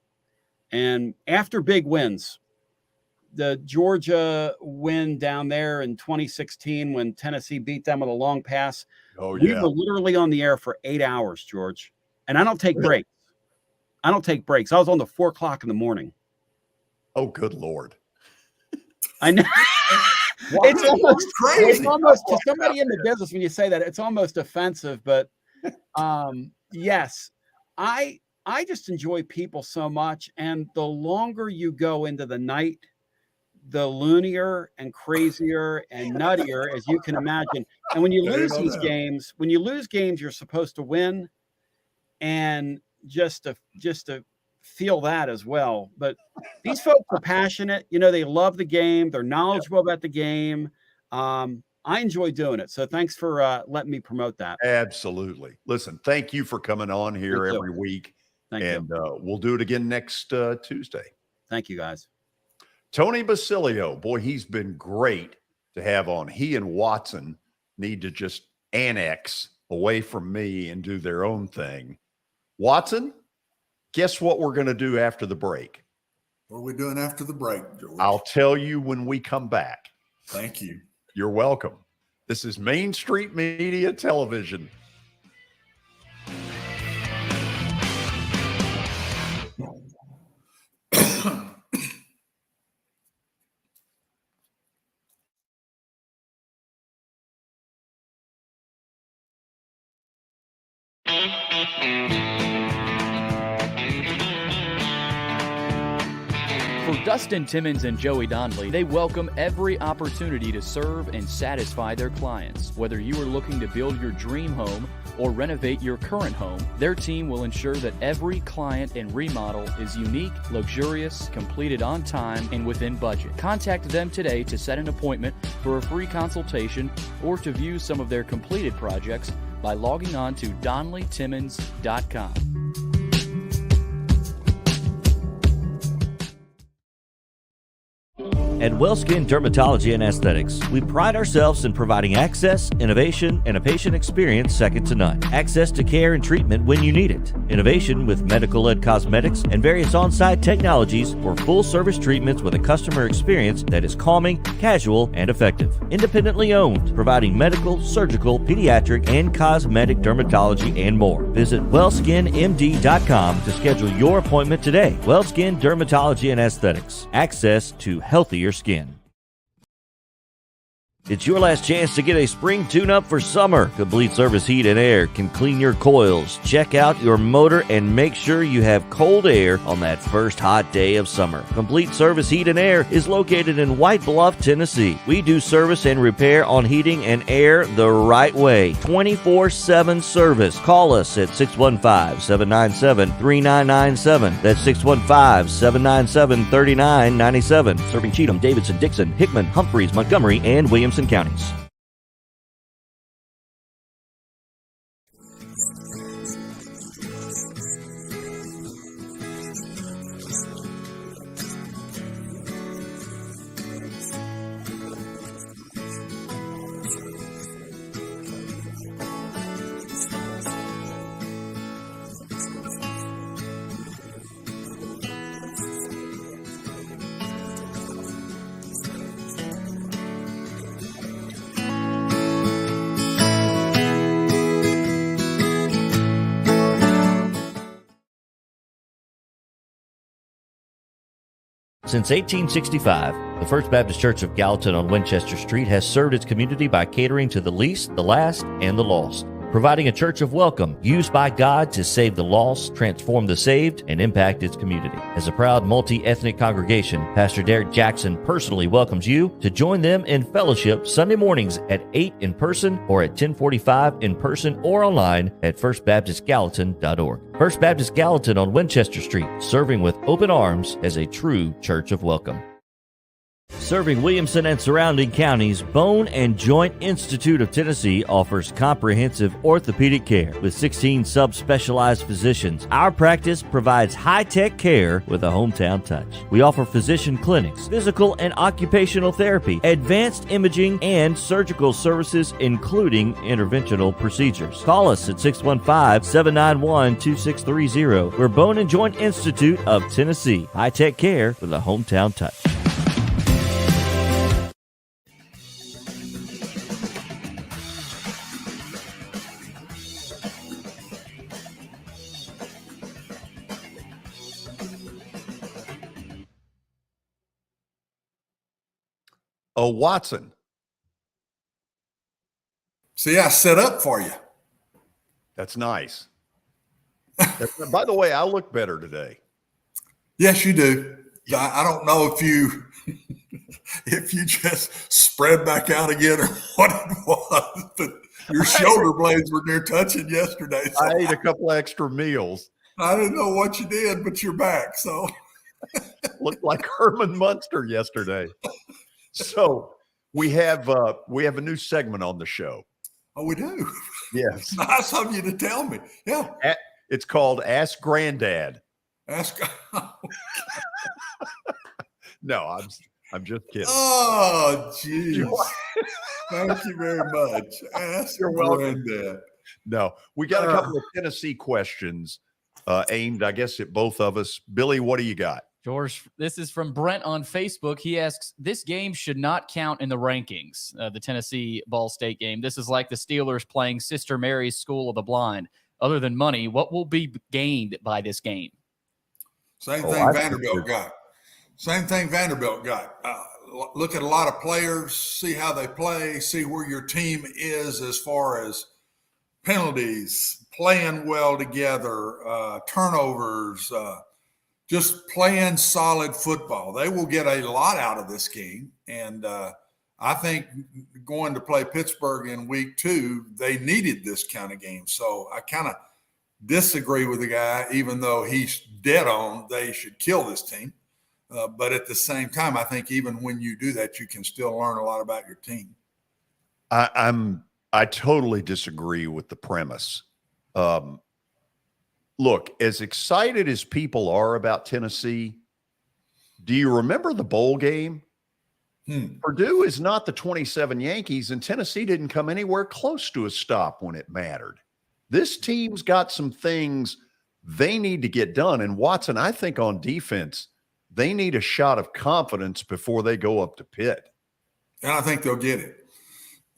And after big wins, the Georgia win down there in 2016 when Tennessee beat them with a long pass. We were literally on the air for 8 hours, George. And I don't take breaks. I was on to 4 o'clock in the morning. Oh, good Lord. I know. It's almost crazy. It's almost to somebody in the business when you say that, it's almost offensive. But yes, I just enjoy people so much. And the longer you go into the night, the loonier and crazier and nuttier as you can imagine. And when you lose these games, you're supposed to win. And just to feel that as well. But these folks are passionate. They love the game. They're knowledgeable about the game. I enjoy doing it. So thanks for letting me promote that. Absolutely. Listen, thank you for coming on here every week. Thank you. We'll do it again next Tuesday. Thank you, guys. Tony Basilio, boy, he's been great to have on. He and Watson need to just annex away from me and do their own thing. Watson, guess what we're going to do after the break? What are we doing after the break, George? I'll tell you when we come back. Thank you. You're welcome. This is Main Street Media Television. For Dustin Timmons and Joey Donnelly, they welcome every opportunity to serve and satisfy their clients. Whether you are looking to build your dream home or renovate your current home, their team will ensure that every client and remodel is unique, luxurious, completed on time, and within budget. Contact them today to set an appointment for a free consultation or to view some of their completed projects by logging on to DonnellyTimmons.com. At WellSkin Dermatology and Aesthetics, we pride ourselves in providing access, innovation, and a patient experience second to none. Access to care and treatment when you need it. Innovation with medical-led cosmetics and various on-site technologies for full-service treatments with a customer experience that is calming, casual, and effective. Independently owned, providing medical, surgical, pediatric, and cosmetic dermatology and more. Visit WellSkinMD.com to schedule your appointment today. WellSkin Dermatology and Aesthetics. Access to healthier skin. It's your last chance to get a spring tune-up for summer. Complete Service Heat and Air can clean your coils, check out your motor, and make sure you have cold air on that first hot day of summer. Complete Service Heat and Air is located in White Bluff, Tennessee. We do service and repair on heating and air the right way. 24/7 service. Call us at 615-797-3997. That's 615-797-3997. Serving Cheatham, Davidson, Dixon, Hickman, Humphreys, Montgomery, and Williamson counties. Since 1865, the First Baptist Church of Gallatin on Winchester Street has served its community by catering to the least, the last, and the lost, providing a church of welcome used by God to save the lost, transform the saved, and impact its community. As a proud multi-ethnic congregation, Pastor Derek Jackson personally welcomes you to join them in fellowship Sunday mornings at 8 in person or at 1045 in person or online at firstbaptistgallatin.org. First Baptist Gallatin on Winchester Street, serving with open arms as a true church of welcome. Serving Williamson and surrounding counties, Bone and Joint Institute of Tennessee offers comprehensive orthopedic care with 16 subspecialized physicians. Our practice provides high-tech care with a hometown touch. We offer physician clinics, physical and occupational therapy, advanced imaging, and surgical services, including interventional procedures. Call us at 615-791-2630. We're Bone and Joint Institute of Tennessee. High-tech care with a hometown touch. Oh, Watson. See, I set up for you. That's nice. By the way, I look better today. Yes, you do. I don't know if you just spread back out again or what it was, but your shoulder blades were near touching yesterday. So I ate a couple extra meals. I didn't know what you did, but you're back. So looked like Herman Munster yesterday. So we have a new segment on the show. Oh, we do? Yes. Nice of you to tell me. Yeah. It's called Ask Granddad. No, I'm just kidding. Oh, geez. Thank you very much. Ask You're welcome. Granddad. No, we got a couple of Tennessee questions aimed, I guess, at both of us. Billy, what do you got? George, this is from Brent on Facebook. He asks, this game should not count in the rankings, the Tennessee Ball State game. This is like the Steelers playing Sister Mary's School of the Blind. Other than money, what will be gained by this game? Same thing Vanderbilt got. Same thing Vanderbilt got. Look at a lot of players, see how they play, see where your team is as far as penalties, playing well together, turnovers, just playing solid football. They will get a lot out of this game. And I think going to play Pittsburgh in week 2, they needed this kind of game. So I kind of disagree with the guy, even though he's dead on they should kill this team. But at the same time, I think even when you do that, you can still learn a lot about your team. I totally disagree with the premise. Look, as excited as people are about Tennessee, do you remember the bowl game? Purdue is not the 27 Yankees, and Tennessee didn't come anywhere close to a stop when it mattered. This team's got some things they need to get done. And Watson, I think on defense, they need a shot of confidence before they go up to Pitt. And I think they'll get it.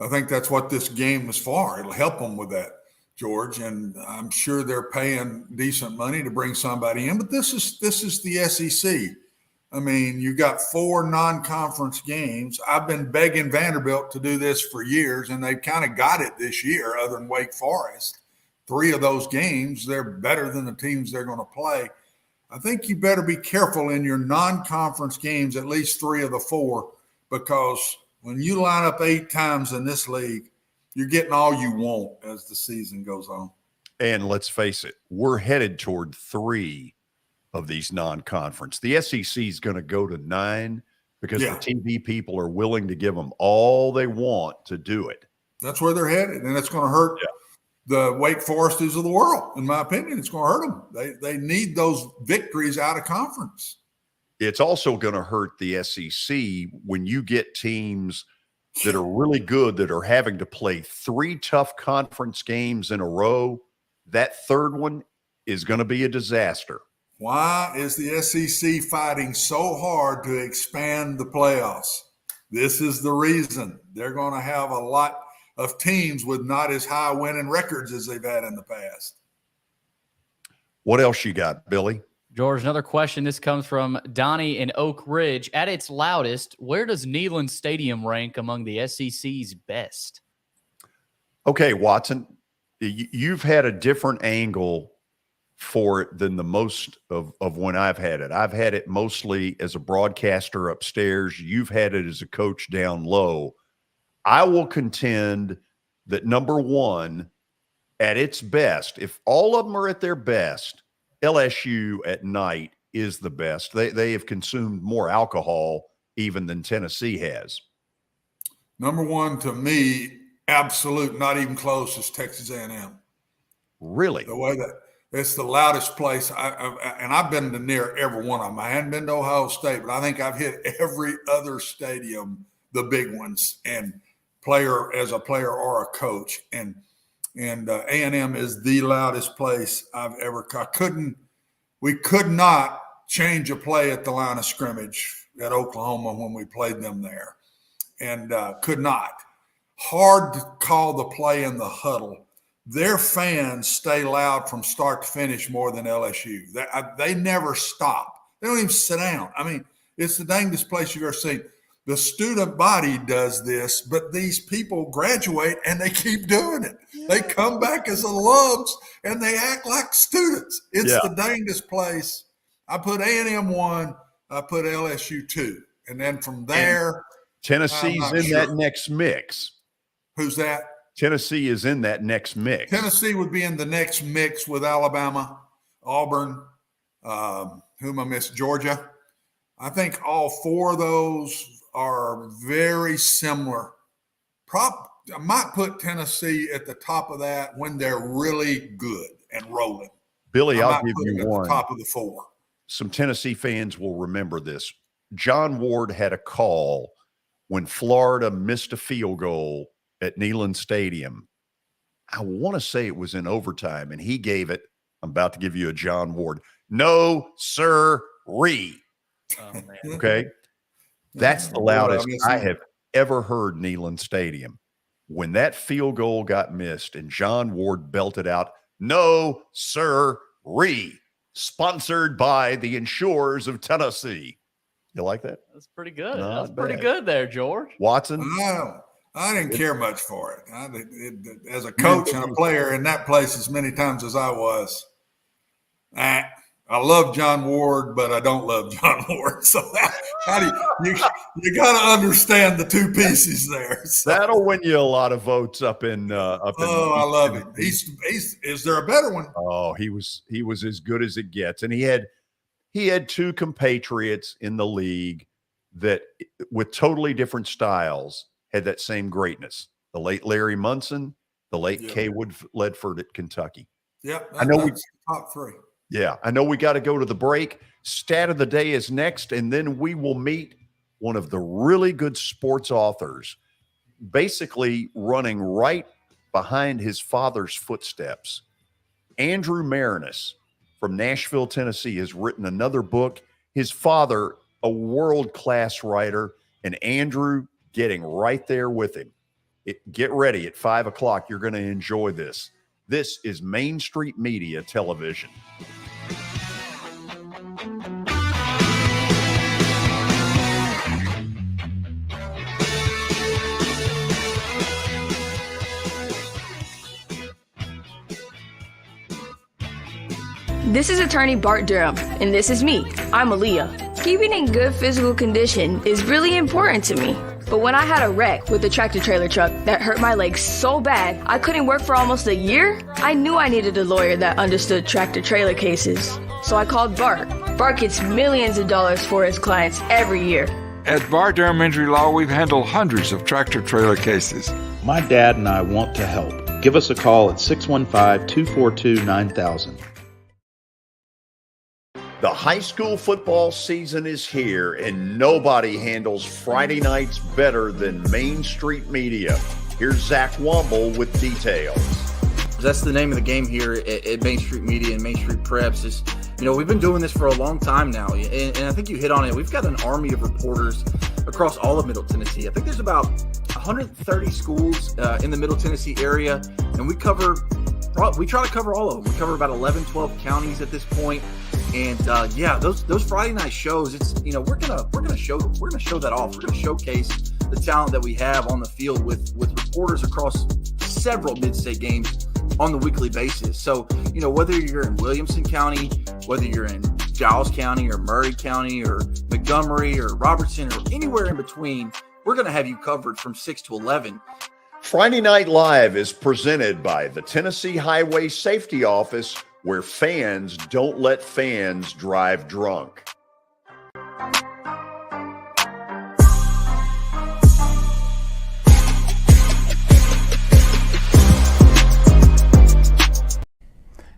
I think that's what this game is for. It'll help them with that, George. And I'm sure they're paying decent money to bring somebody in. But this is the SEC. I mean, you got 4 non-conference games. I've been begging Vanderbilt to do this for years, and they've kind of got it this year, other than Wake Forest. 3 of those games, they're better than the teams they're going to play. I think you better be careful in your non-conference games, at least 3 of the 4, because when you line up 8 times in this league, you're getting all you want as the season goes on. And let's face it, we're headed toward 3 of these non-conference. The SEC is going to go to 9 because the TV people are willing to give them all they want to do it. That's where they're headed, and it's going to hurt the Wake Foresters of the world. In my opinion, it's going to hurt them. They need those victories out of conference. It's also going to hurt the SEC when you get teams that are really good that are having to play 3 tough conference games in a row. That third one is going to be a disaster. Why is the SEC fighting so hard to expand the playoffs? This is the reason. They're going to have a lot of teams with not as high winning records as they've had in the past. What else you got, Billy? George, another question. This comes from Donnie in Oak Ridge. At its loudest, where does Neyland Stadium rank among the SEC's best? Okay, Watson, you've had a different angle for it than the most of when I've had it. I've had it mostly as a broadcaster upstairs. You've had it as a coach down low. I will contend that number 1, at its best, if all of them are at their best, LSU at night is the best. They have consumed more alcohol even than Tennessee has. Number one to me, absolute, not even close, is Texas A&M. Really? The way that it's the loudest place. And I've been to near every one of them. I hadn't been to Ohio State, but I think I've hit every other stadium, the big ones, and as a player or a coach. And A&M is the loudest place I've ever. We could not change a play at the line of scrimmage at Oklahoma when we played them there, and could not. Hard to call the play in the huddle. Their fans stay loud from start to finish more than LSU. They never stop. They don't even sit down. I mean, it's the dangest place you've ever seen. The student body does this, but these people graduate and they keep doing it. They come back as alums and they act like students. It's the dangest place. I put A&M 1, I put LSU 2. And then from there, Tennessee's in that next mix. Who's that? Tennessee is in that next mix. Tennessee would be in the next mix with Alabama, Auburn, whom I missed, Georgia. I think all four of those are very similar. I might put Tennessee at the top of that when they're really good and rolling. Billy, I'll give you one. At the top of the four. Some Tennessee fans will remember this. John Ward had a call when Florida missed a field goal at Neyland Stadium. I want to say it was in overtime, and he gave it. I'm about to give you a John Ward. No, sir-ree. Oh, man. Okay? That's the loudest I have ever heard Neyland Stadium. When that field goal got missed and John Ward belted out, no, sir-ree, sponsored by the Insurers of Tennessee. You like that? That's pretty good. Not That's pretty bad. good there, George. Watson? No, I didn't care much for it. As a coach and a player in that place as many times as I was, I love John Ward, but I don't love John Ward. So how do you got to understand the two pieces there. So. That'll win you a lot of votes up in. I love him. Is there a better one? Oh, he was as good as it gets, and he had two compatriots in the league that, with totally different styles, had that same greatness. The late Larry Munson, the late Kay Ledford at Kentucky. Yeah, I know we top three. Yeah, I know we got to go to the break. Stat of the day is next, and then we will meet one of the really good sports authors, basically running right behind his father's footsteps. Andrew Maraniss from Nashville, Tennessee, has written another book. His father, a world-class writer, and Andrew getting right there with him. Get ready at 5 o'clock. You're going to enjoy this. This is Main Street Media Television. This is attorney Bart Durham, and this is me. I'm Aaliyah. Keeping in good physical condition is really important to me. But when I had a wreck with a tractor trailer truck that hurt my legs so bad I couldn't work for almost a year, I knew I needed a lawyer that understood tractor trailer cases. So I called Bart. Bart gets millions of dollars for his clients every year. At Bart Durham Injury Law, we've handled hundreds of tractor trailer cases. My dad and I want to help. Give us a call at 615-242-9000. The high school football season is here, and nobody handles Friday nights better than Main Street Media. Here's Zach Womble with details. That's the name of the game here at Main Street Media and Main Street Preps. Is, we've been doing this for a long time now, and I think you hit on it. We've got an army of reporters across all of Middle Tennessee. I think there's about 130 schools in the Middle Tennessee area, and we try to cover all of them. We cover about 11, 12 counties at this point. And those Friday night shows, it's we're gonna show that off. We're gonna showcase the talent that we have on the field with reporters across several mid-state games on the weekly basis. So whether you're in Williamson County, whether you're in Giles County or Murray County or Montgomery or Robertson or anywhere in between, we're gonna have you covered from 6 to 11. Friday Night Live is presented by the Tennessee Highway Safety Office, where fans don't let fans drive drunk.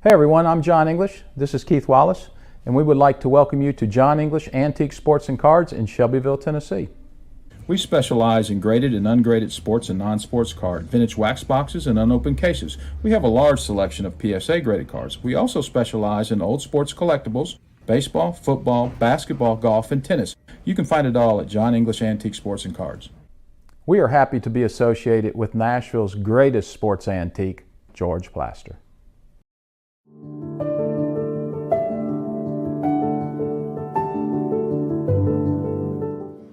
Hey everyone, I'm John English. This is Keith Wallace, and we would like to welcome you to John English Antique Sports and Cards in Shelbyville, Tennessee. We specialize in graded and ungraded sports and non-sports cards, vintage wax boxes, and unopened cases. We have a large selection of PSA graded cards. We also specialize in old sports collectibles, baseball, football, basketball, golf, and tennis. You can find it all at John English Antique Sports and Cards. We are happy to be associated with Nashville's greatest sports antique, George Plaster.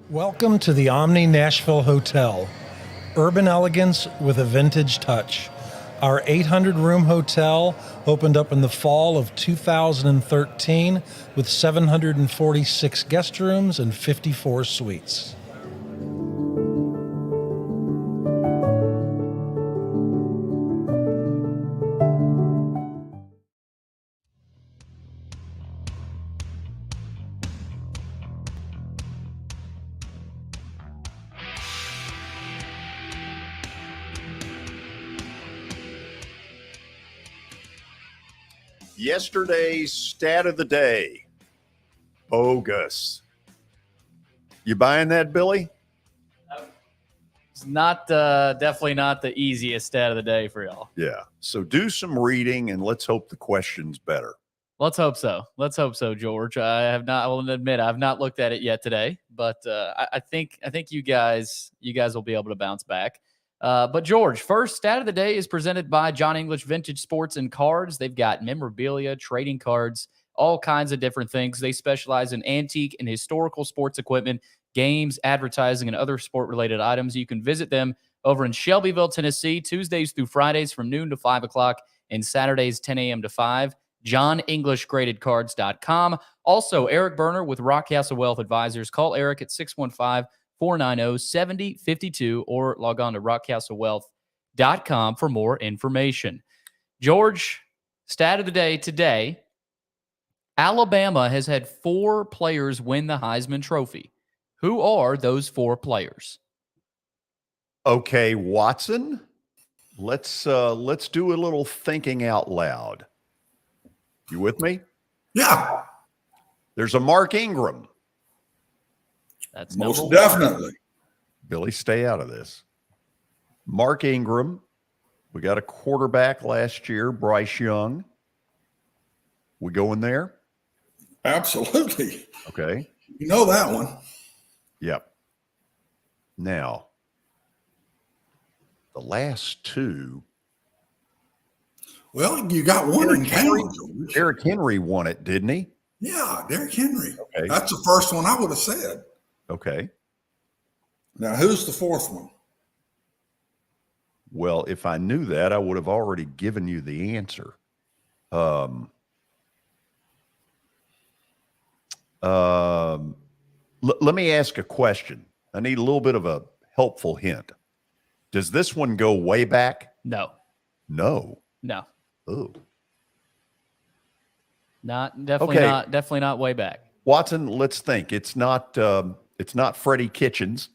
Welcome to the Omni Nashville Hotel. Urban elegance with a vintage touch. Our 800-room hotel opened up in the fall of 2013 with 746 guest rooms and 54 suites. Yesterday's stat of the day, bogus. You buying that, Billy? It's not definitely not the easiest stat of the day for y'all. Yeah. So do some reading and let's hope the question's better. Let's hope so. Let's hope so, George. I will admit I've not looked at it yet today, but I think you guys will be able to bounce back. But George, first stat of the day is presented by John English Vintage Sports and Cards. They've got memorabilia, trading cards, all kinds of different things. They specialize in antique and historical sports equipment, games, advertising, and other sport-related items. You can visit them over in Shelbyville, Tennessee, Tuesdays through Fridays from noon to 5 o'clock and Saturdays 10 a.m. to 5. JohnEnglishGradedCards.com. Also, Eric Berner with Rockcastle Wealth Advisors. Call Eric at 615-490-7052 or log on to rockcastlewealth.com for more information. George, stat of the day today, Alabama has had 4 players win the Heisman Trophy. Who are those 4 players? Okay, Watson, let's do a little thinking out loud. You with me? Yeah. There's a Mark Ingram. That's most definitely. Billy, stay out of this. Mark Ingram. We got a quarterback last year, Bryce Young. We going there? Absolutely. Okay. You know that one. Yep. Now, the last 2. Well, you got one in town. Derrick Henry won it, didn't he? Yeah, Derrick Henry. Okay. That's the first one I would have said. Okay. Now, who's the 4th one? Well, if I knew that, I would have already given you the answer. Let me ask a question. I need a little bit of a helpful hint. Does this one go way back? No. No. No. Oh. Definitely not way back. Watson, let's think. It's not Freddie Kitchens.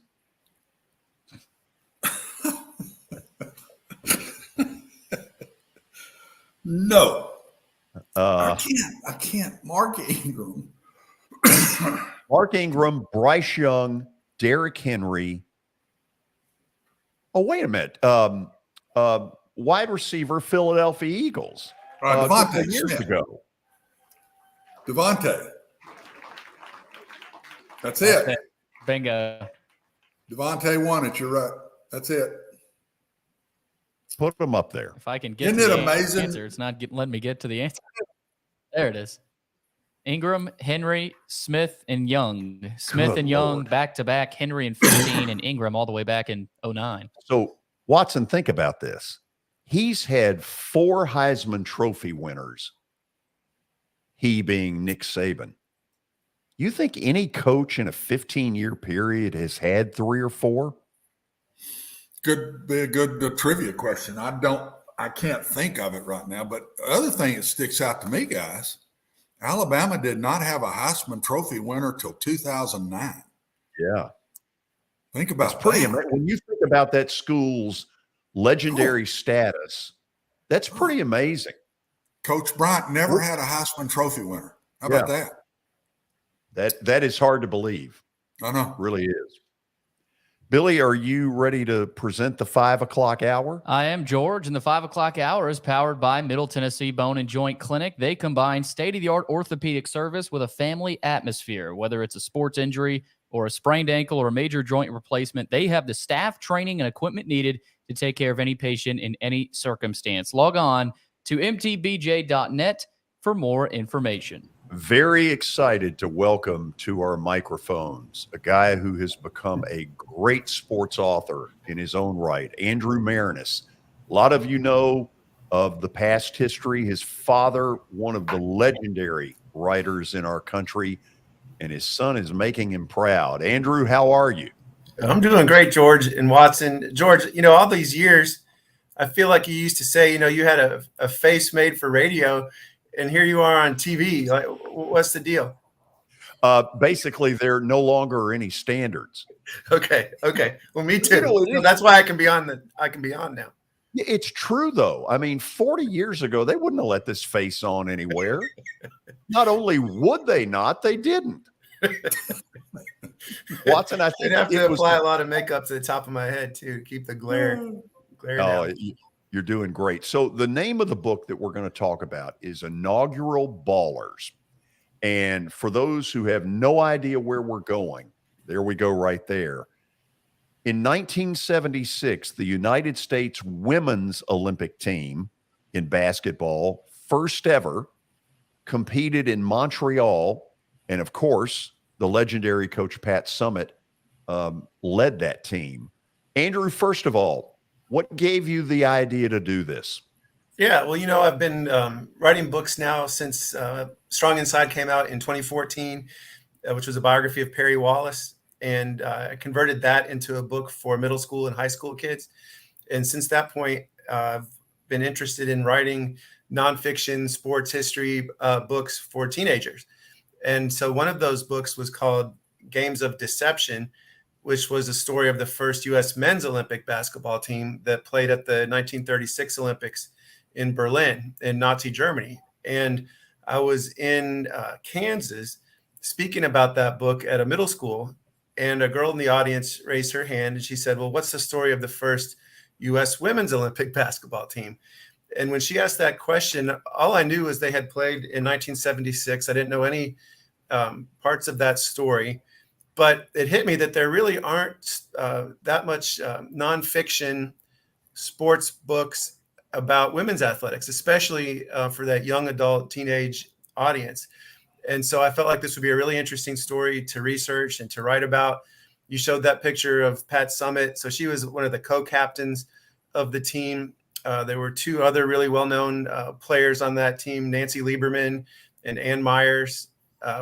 No. I can't. Mark Ingram. Mark Ingram, Bryce Young, Derrick Henry. Oh, wait a minute. Wide receiver, Philadelphia Eagles. Devontae years Smith. ago. Devontae. That's it. Bingo. Devontae won it. You're right. That's it. Put them up there. If I can get Isn't to it the amazing? answer, it's not letting me get to the answer. There it is. Ingram, Henry, Smith, and Young. Smith Good and Young Lord. back-to-back. Henry in 15 and Ingram all the way back in 09. So, Watson, think about this. He's had 4 Heisman Trophy winners, he being Nick Saban. You think any coach in a 15-year period has had 3 or 4? Could be a good trivia question. I can't think of it right now. But the other thing that sticks out to me, guys, Alabama did not have a Heisman Trophy winner till 2009. Yeah. Think about That's pretty that. amazing. When you think about that school's legendary status, that's pretty amazing. Coach Bryant never had a Heisman Trophy winner. How about that? That is hard to believe. I know. It really is. Billy, are you ready to present the 5 o'clock hour? I am, George, and the 5 o'clock hour is powered by Middle Tennessee Bone and Joint Clinic. They combine state-of-the-art orthopedic service with a family atmosphere. Whether it's a sports injury or a sprained ankle or a major joint replacement, they have the staff, training, and equipment needed to take care of any patient in any circumstance. Log on to mtbj.net for more information. Very excited to welcome to our microphones a guy who has become a great sports author in his own right, Andrew Maraniss. A lot of you know of the past history. His father, one of the legendary writers in our country, and his son is making him proud. Andrew, how are you? I'm doing great, George and Watson. George, all these years, I feel like you used to say, you had a face made for radio, and here you are on TV. Like, what's the deal? Basically, there no longer are any standards. Okay. Well, me too. That's why I can be on now. It's true, though. I mean, 40 years ago, they wouldn't have let this face on anywhere. Not only would they not, they didn't. Watson, I think I'd have to apply a lot of makeup to the top of my head too to keep the glare down. You're doing great. So the name of the book that we're going to talk about is Inaugural Ballers. And for those who have no idea where we're going, there we go right there. In 1976, the United States women's Olympic team in basketball, first ever, competed in Montreal. And of course, the legendary Coach Pat Summitt led that team. Andrew, first of all, what gave you the idea to do this? Yeah, well, I've been writing books now since Strong Inside came out in 2014, which was a biography of Perry Wallace. And I converted that into a book for middle school and high school kids. And since that point, I've been interested in writing nonfiction sports history books for teenagers. And so one of those books was called Games of Deception, which was a story of the first U.S. men's Olympic basketball team that played at the 1936 Olympics in Berlin in Nazi Germany. And I was in Kansas speaking about that book at a middle school, and a girl in the audience raised her hand and she said, well, what's the story of the first U.S. women's Olympic basketball team? And when she asked that question, all I knew was they had played in 1976. I didn't know any parts of that story. But it hit me that there really aren't that much nonfiction sports books about women's athletics, especially for that young adult teenage audience. And so I felt like this would be a really interesting story to research and to write about. You showed that picture of Pat Summitt. So she was one of the co-captains of the team. There were two other really well-known players on that team, Nancy Lieberman and Ann Myers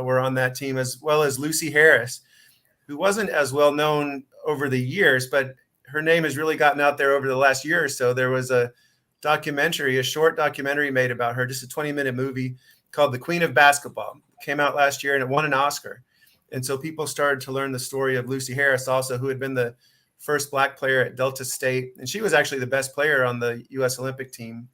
were on that team, as well as Lucy Harris, who wasn't as well known over the years, but her name has really gotten out there over the last year or so. There was a short documentary made about her, just a 20-minute movie called The Queen of Basketball. It came out last year and it won an Oscar. And so people started to learn the story of Lucy Harris also, who had been the first Black player at Delta State. And she was actually the best player on the U.S. Olympic team.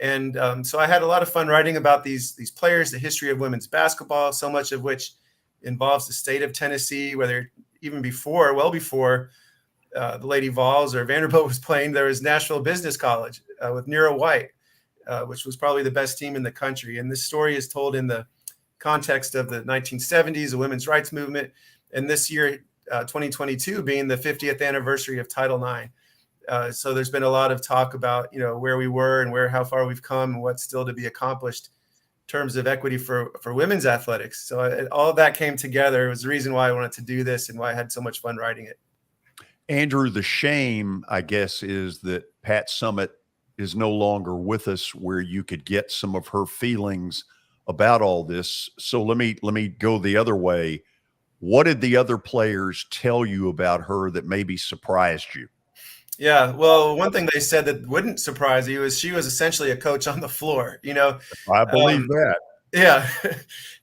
And so I had a lot of fun writing about these players, the history of women's basketball, so much of which involves the state of Tennessee, whether even well before the Lady Vols or Vanderbilt was playing, there was Nashville Business College with Nero White, which was probably the best team in the country. And this story is told in the context of the 1970s, the women's rights movement, and this year, 2022, being the 50th anniversary of Title IX. So there's been a lot of talk about, where we were and how far we've come and what's still to be accomplished in terms of equity for women's athletics. So all of that came together. It was the reason why I wanted to do this and why I had so much fun writing it. Andrew, the shame, I guess, is that Pat Summitt is no longer with us where you could get some of her feelings about all this. So let me go the other way. What did the other players tell you about her that maybe surprised you? Yeah, well, one thing they said that wouldn't surprise you is she was essentially a coach on the floor, I believe that. Yeah.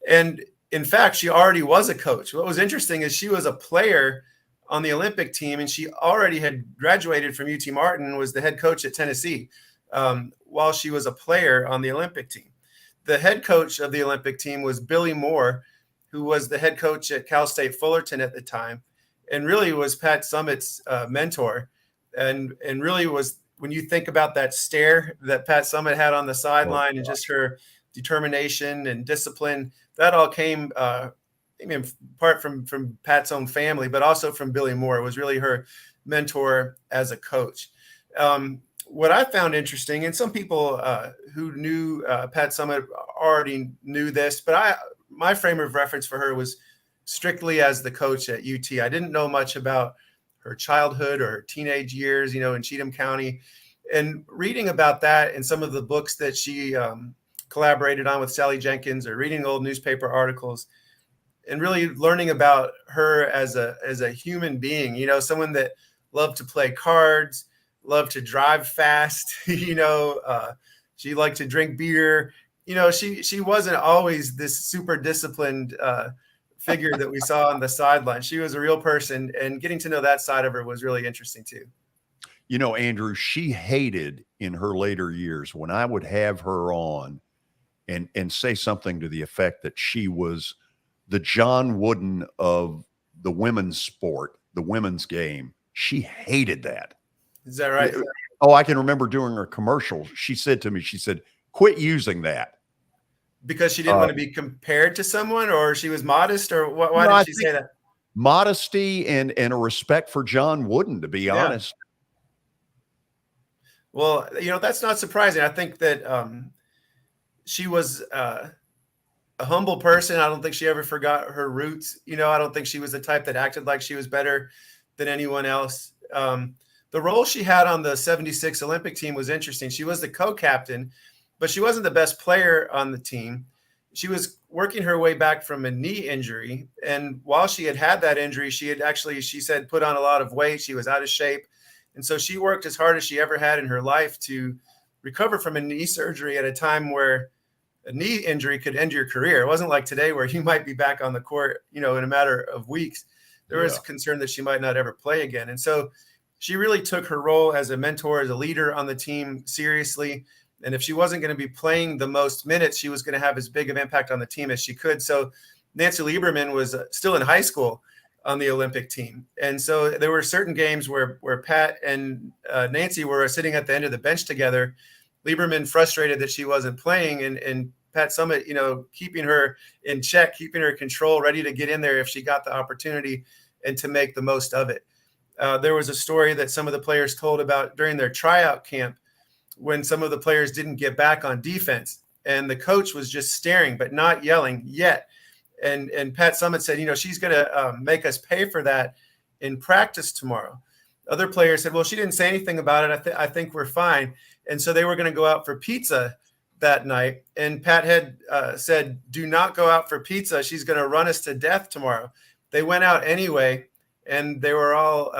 And in fact, she already was a coach. What was interesting is she was a player on the Olympic team, and she already had graduated from UT Martin, was the head coach at Tennessee while she was a player on the Olympic team. the head coach of the Olympic team was Billy Moore, who was the head coach at Cal State Fullerton at the time, and really was Pat Summitt's mentor, and really was, when you think about that stare that Pat Summitt had on the sideline and just her determination and discipline, that all came apart from Pat's own family, but also from Billy Moore. It was really her mentor as a coach. What I found interesting, and some people who knew Pat Summitt already knew this, but my frame of reference for her was strictly as the coach at UT. I didn't know much about her childhood or her teenage years, in Cheatham County. And reading about that in some of the books that she collaborated on with Sally Jenkins, or reading old newspaper articles, and really learning about her as a human being, someone that loved to play cards, loved to drive fast, she liked to drink beer. She wasn't always this super disciplined figure that we saw on the sideline. She was a real person, and getting to know that side of her was really interesting too. Andrew, she hated in her later years when I would have her on and say something to the effect that she was the John Wooden of the women's sport, the women's game. She hated that. Is that right? Oh, I can remember during her commercial, she said to me, quit using that. Because she didn't want to be compared to someone, or she was modest, or why did she say that? Modesty and a respect for John Wooden, to be honest. Well, that's not surprising. I think that she was a humble person. I don't think she ever forgot her roots. I don't think she was the type that acted like she was better than anyone else. The role she had on the 76 Olympic team was interesting. She was the co-captain, but she wasn't the best player on the team. She was working her way back from a knee injury. And while she had that injury, she had actually, she said, put on a lot of weight. She was out of shape. And so she worked as hard as she ever had in her life to recover from a knee surgery at a time where a knee injury could end your career. It wasn't like today where you might be back on the court, in a matter of weeks. There was concern that she might not ever play again. And so she really took her role as a mentor, as a leader on the team seriously. And if she wasn't going to be playing the most minutes, she was going to have as big of an impact on the team as she could. So Nancy Lieberman was still in high school on the Olympic team. And so there were certain games where Pat and Nancy were sitting at the end of the bench together. Lieberman frustrated that she wasn't playing, and Pat Summitt, keeping her in check, keeping her in control, ready to get in there if she got the opportunity and to make the most of it. There was a story that some of the players told about during their tryout camp when some of the players didn't get back on defense, and the coach was just staring but not yelling yet. And Pat Summitt said, she's going to make us pay for that in practice tomorrow. Other players said, well, she didn't say anything about it. I think we're fine. And so they were going to go out for pizza that night. And Pat had said, do not go out for pizza. She's going to run us to death tomorrow. They went out anyway, and they were all,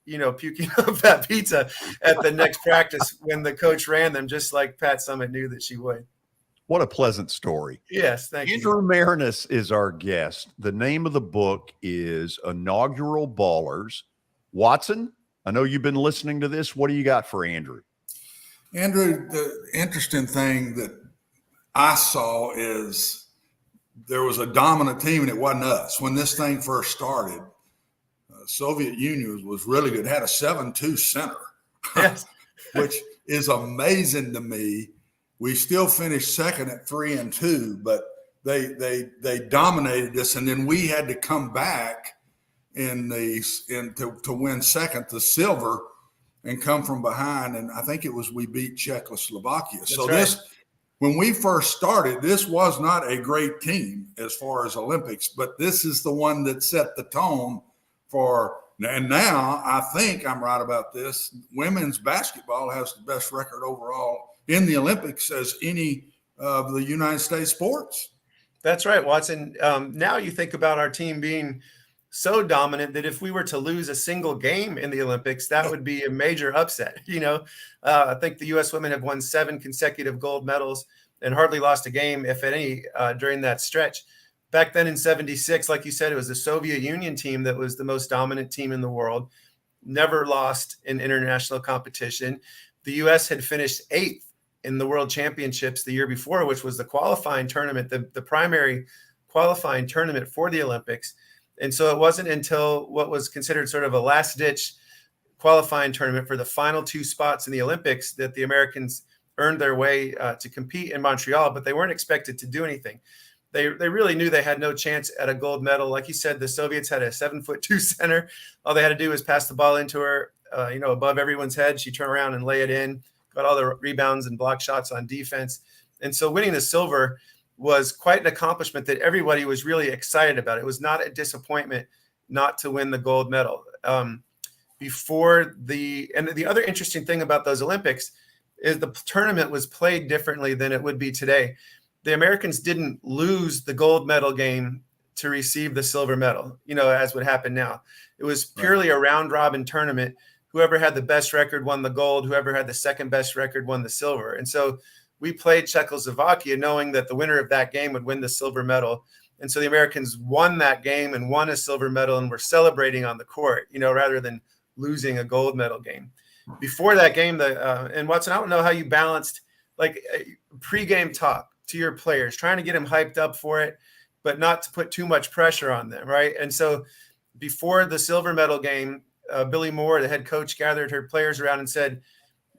puking up that pizza at the next practice when the coach ran them, just like Pat Summitt knew that she would. What a pleasant story. Yes, thank you. Andrew Maraniss is our guest. The name of the book is Inaugural Ballers. Watson, I know you've been listening to this. What do you got for Andrew? Andrew, the interesting thing that I saw is there was a dominant team, and it wasn't us. When this thing first started, Soviet Union was really good. It had a 7-2 center, yes. which is amazing to me. We still finished second at 3-2, but they dominated us, and then we had to come back to win second, the silver, and come from behind. And I think it was we beat Czechoslovakia. That's so right. When we first started, this was not a great team as far as Olympics, but this is the one that set the tone for. And now I think I'm right about this. Women's basketball has the best record overall in the Olympics as any of the United States sports. That's right, Watson. Now you think about our team being so dominant that if we were to lose a single game in the Olympics, that would be a major upset. I think the U.S. women have won 7 consecutive gold medals and hardly lost a game, if any, during that stretch. Back then in 76, like you said, it was the Soviet Union team that was the most dominant team in the world, never lost in international competition. The U.S. had finished 8th in the World Championships the year before, which was the qualifying tournament, the primary qualifying tournament for the Olympics. And so it wasn't until what was considered sort of a last-ditch qualifying tournament for the final 2 spots in the Olympics that the Americans earned their way to compete in Montreal, but they weren't expected to do anything. They really knew they had no chance at a gold medal. Like you said, the Soviets had a 7'2" center. All they had to do was pass the ball into her, above everyone's head. She turned around and lay it in, got all the rebounds and block shots on defense. And so winning the silver was quite an accomplishment that everybody was really excited about. It was not a disappointment not to win the gold medal. The other interesting thing about those Olympics is the tournament was played differently than it would be today. The Americans didn't lose the gold medal game to receive the silver medal, as would happen now. It was purely a round robin tournament. Whoever had the best record won the gold. Whoever had the second best record won the silver. And so we played Czechoslovakia knowing that the winner of that game would win the silver medal. And so the Americans won that game and won a silver medal and were celebrating on the court, rather than losing a gold medal game. Before that game, and Watson, I don't know how you balanced like pregame talk to your players, trying to get them hyped up for it, but not to put too much pressure on them, right? And so before the silver medal game, Billy Moore, the head coach, gathered her players around and said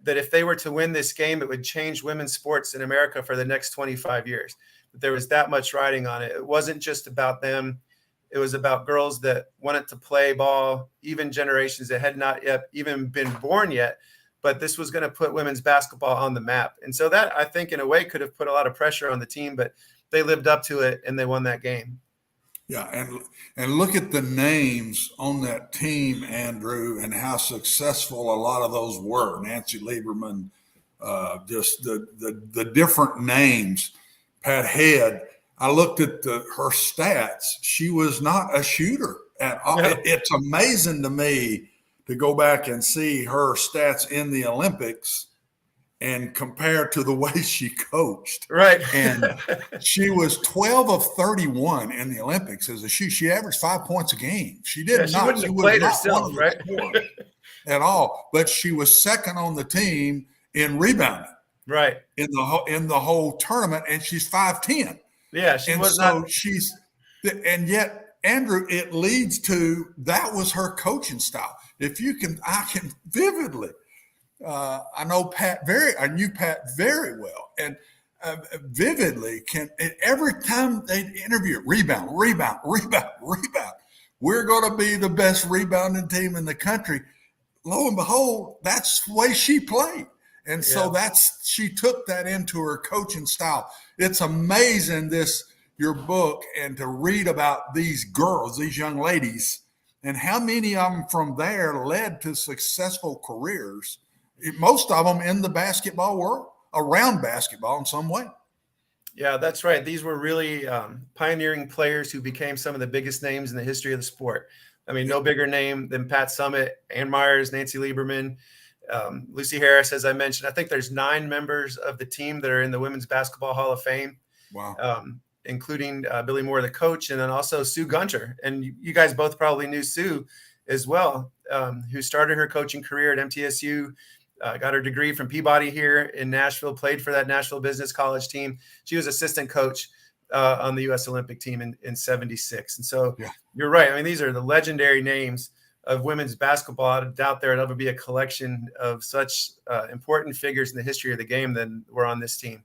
that if they were to win this game, it would change women's sports in America for the next 25 years. That there was that much riding on it. It wasn't just about them. It was about girls that wanted to play ball, even generations that had not yet even been born yet. But this was going to put women's basketball on the map. And so that, I think, in a way, could have put a lot of pressure on the team, but they lived up to it and they won that game. Yeah, and look at the names on that team, Andrew, and how successful a lot of those were. Nancy Lieberman, just the different names. Pat Head. I looked at her stats. She was not a shooter at all. No. It's amazing to me to go back and see her stats in the Olympics and compare to the way she coached. Right. And she was 12 of 31 in the Olympics as a shooter. She averaged 5 points a game. She did she not. wouldn't She have was played not herself, one of the right? scorers at all. But she was second on the team in rebounding. Right. In the whole tournament, and she's 5'10". Yeah, and yet, Andrew, it leads to that was her coaching style. I can vividly. I knew Pat very well, and vividly every time they interview rebound. We're going to be the best rebounding team in the country. Lo and behold, that's the way she played. And so she took that into her coaching style. It's amazing your book and to read about these girls, these young ladies, and how many of them from there led to successful careers. Most of them in the basketball world, around basketball in some way. Yeah, that's right. These were really pioneering players who became some of the biggest names in the history of the sport. I mean, no bigger name than Pat Summitt, Ann Myers, Nancy Lieberman, Lucy Harris, as I mentioned. I think there's 9 members of the team that are in the Women's Basketball Hall of Fame. Wow. Including Billy Moore, the coach, and then also Sue Gunter. And you guys both probably knew Sue as well, who started her coaching career at MTSU, got her degree from Peabody here in Nashville, played for that Nashville Business College team. She was assistant coach on the U.S. Olympic team in 76. And so You're right. I mean, these are the legendary names of women's basketball. I doubt there would ever be a collection of such important figures in the history of the game than were on this team.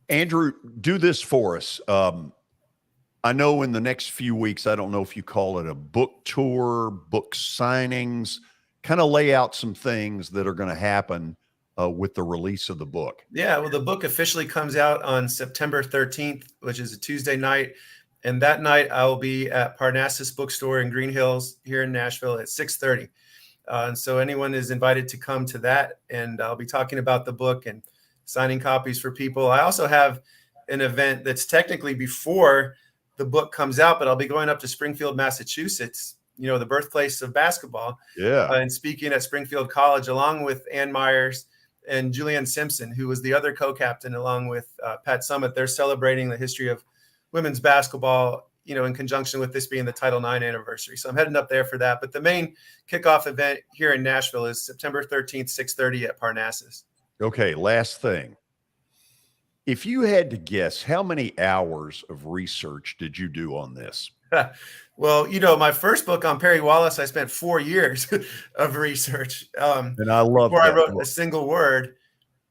Andrew, do this for us. I know in the next few weeks, I don't know if you call it a book tour, book signings, kind of lay out some things that are going to happen with the release of the book. Yeah, well, the book officially comes out on September 13th, which is a Tuesday night. And that night I will be at Parnassus Bookstore in Green Hills here in Nashville at 6:30. And so anyone is invited to come to that. And I'll be talking about the book and signing copies for people. I also have an event that's technically before the book comes out, but I'll be going up to Springfield, Massachusetts, the birthplace of basketball. Yeah. And speaking at Springfield College, along with Ann Myers and Julianne Simpson, who was the other co-captain, along with Pat Summitt. They're celebrating the history of women's basketball, in conjunction with this being the Title IX anniversary. So I'm heading up there for that. But the main kickoff event here in Nashville is September 13th, 6:30 at Parnassus. Okay, last thing. If you had to guess, how many hours of research did you do on this? Well, my first book on Perry Wallace, I spent 4 years of research. And I love before that I wrote book. a single word.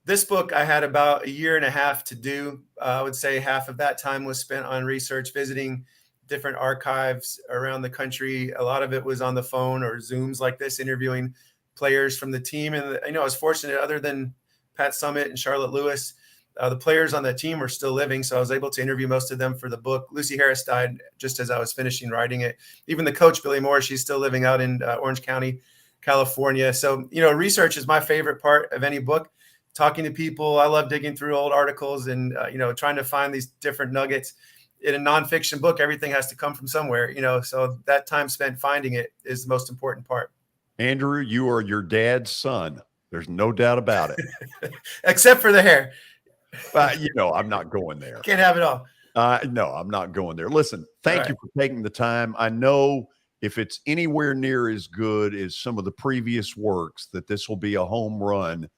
This book I had about 1.5 years to do. I would say half of that time was spent on research, visiting different archives around the country. A lot of it was on the phone or Zooms like this, interviewing players from the team. And I was fortunate, other than Pat Summitt and Charlotte Lewis, the players on the team were still living, so I was able to interview most of them for the book. Lucy Harris died just as I was finishing writing it. Even the coach, Billy Moore, she's still living out in Orange County, California. So, research is my favorite part of any book. Talking to people, I love digging through old articles and, trying to find these different nuggets. In a nonfiction book, everything has to come from somewhere, so that time spent finding it is the most important part. Andrew, you are your dad's son. There's no doubt about it. Except for the hair. I'm not going there. Can't have it all. No, I'm not going there. Listen, thank you for taking the time. I know if it's anywhere near as good as some of the previous works, that this will be a home run.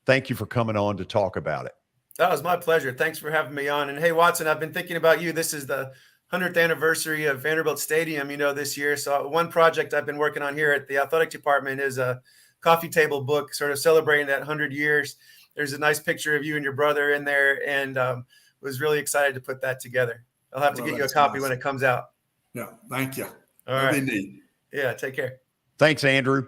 Thank you for coming on to talk about it. That was my pleasure. Thanks for having me on. And hey, Watson, I've been thinking about you. This is the 100th anniversary of Vanderbilt Stadium, this year. So one project I've been working on here at the athletic department is a coffee table book, sort of celebrating that 100 years. There's a nice picture of you and your brother in there, and was really excited to put that together. I'll have to get you a copy when it comes out. Yeah, thank you. All right. Neat. Yeah, take care. Thanks, Andrew.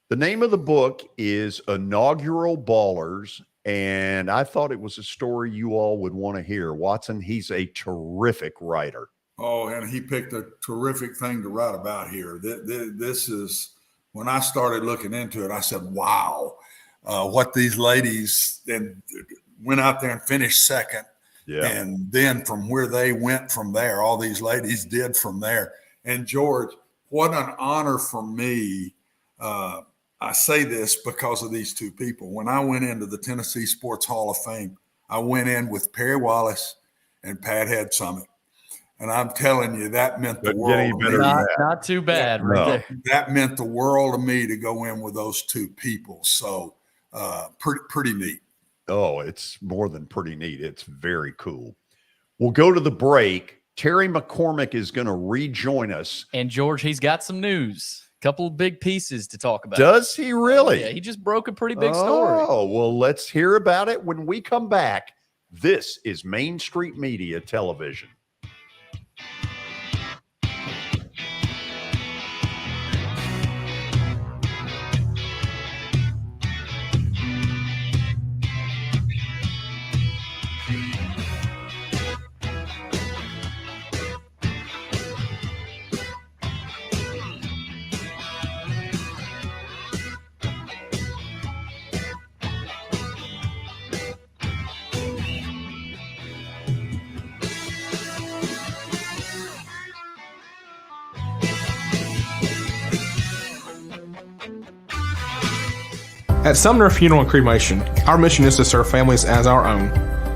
The name of the book is Inaugural Ballers, and I thought it was a story you all would want to hear. Watson, he's a terrific writer. Oh, and he picked a terrific thing to write about here. This is, when I started looking into it, I said, wow. What these ladies then went out there and finished second. Yeah. And then from where they went from there, all these ladies did from there. And George, what an honor for me. I say this because of these two people. When I went into the Tennessee Sports Hall of Fame, I went in with Perry Wallace and Pat Head Summitt. And I'm telling you, that meant the world to me. Not too bad. Right there. That meant the world to me to go in with those two people. So pretty neat. Oh, it's more than pretty neat. It's very cool. We'll go to the break. Terry McCormick is going to rejoin us. And George, he's got some news. Couple big pieces to talk about. Does he really? Yeah, he just broke a pretty big story. Oh, well, let's hear about it when we come back. This is Main Street Media Television. At Sumner Funeral and Cremation, our mission is to serve families as our own,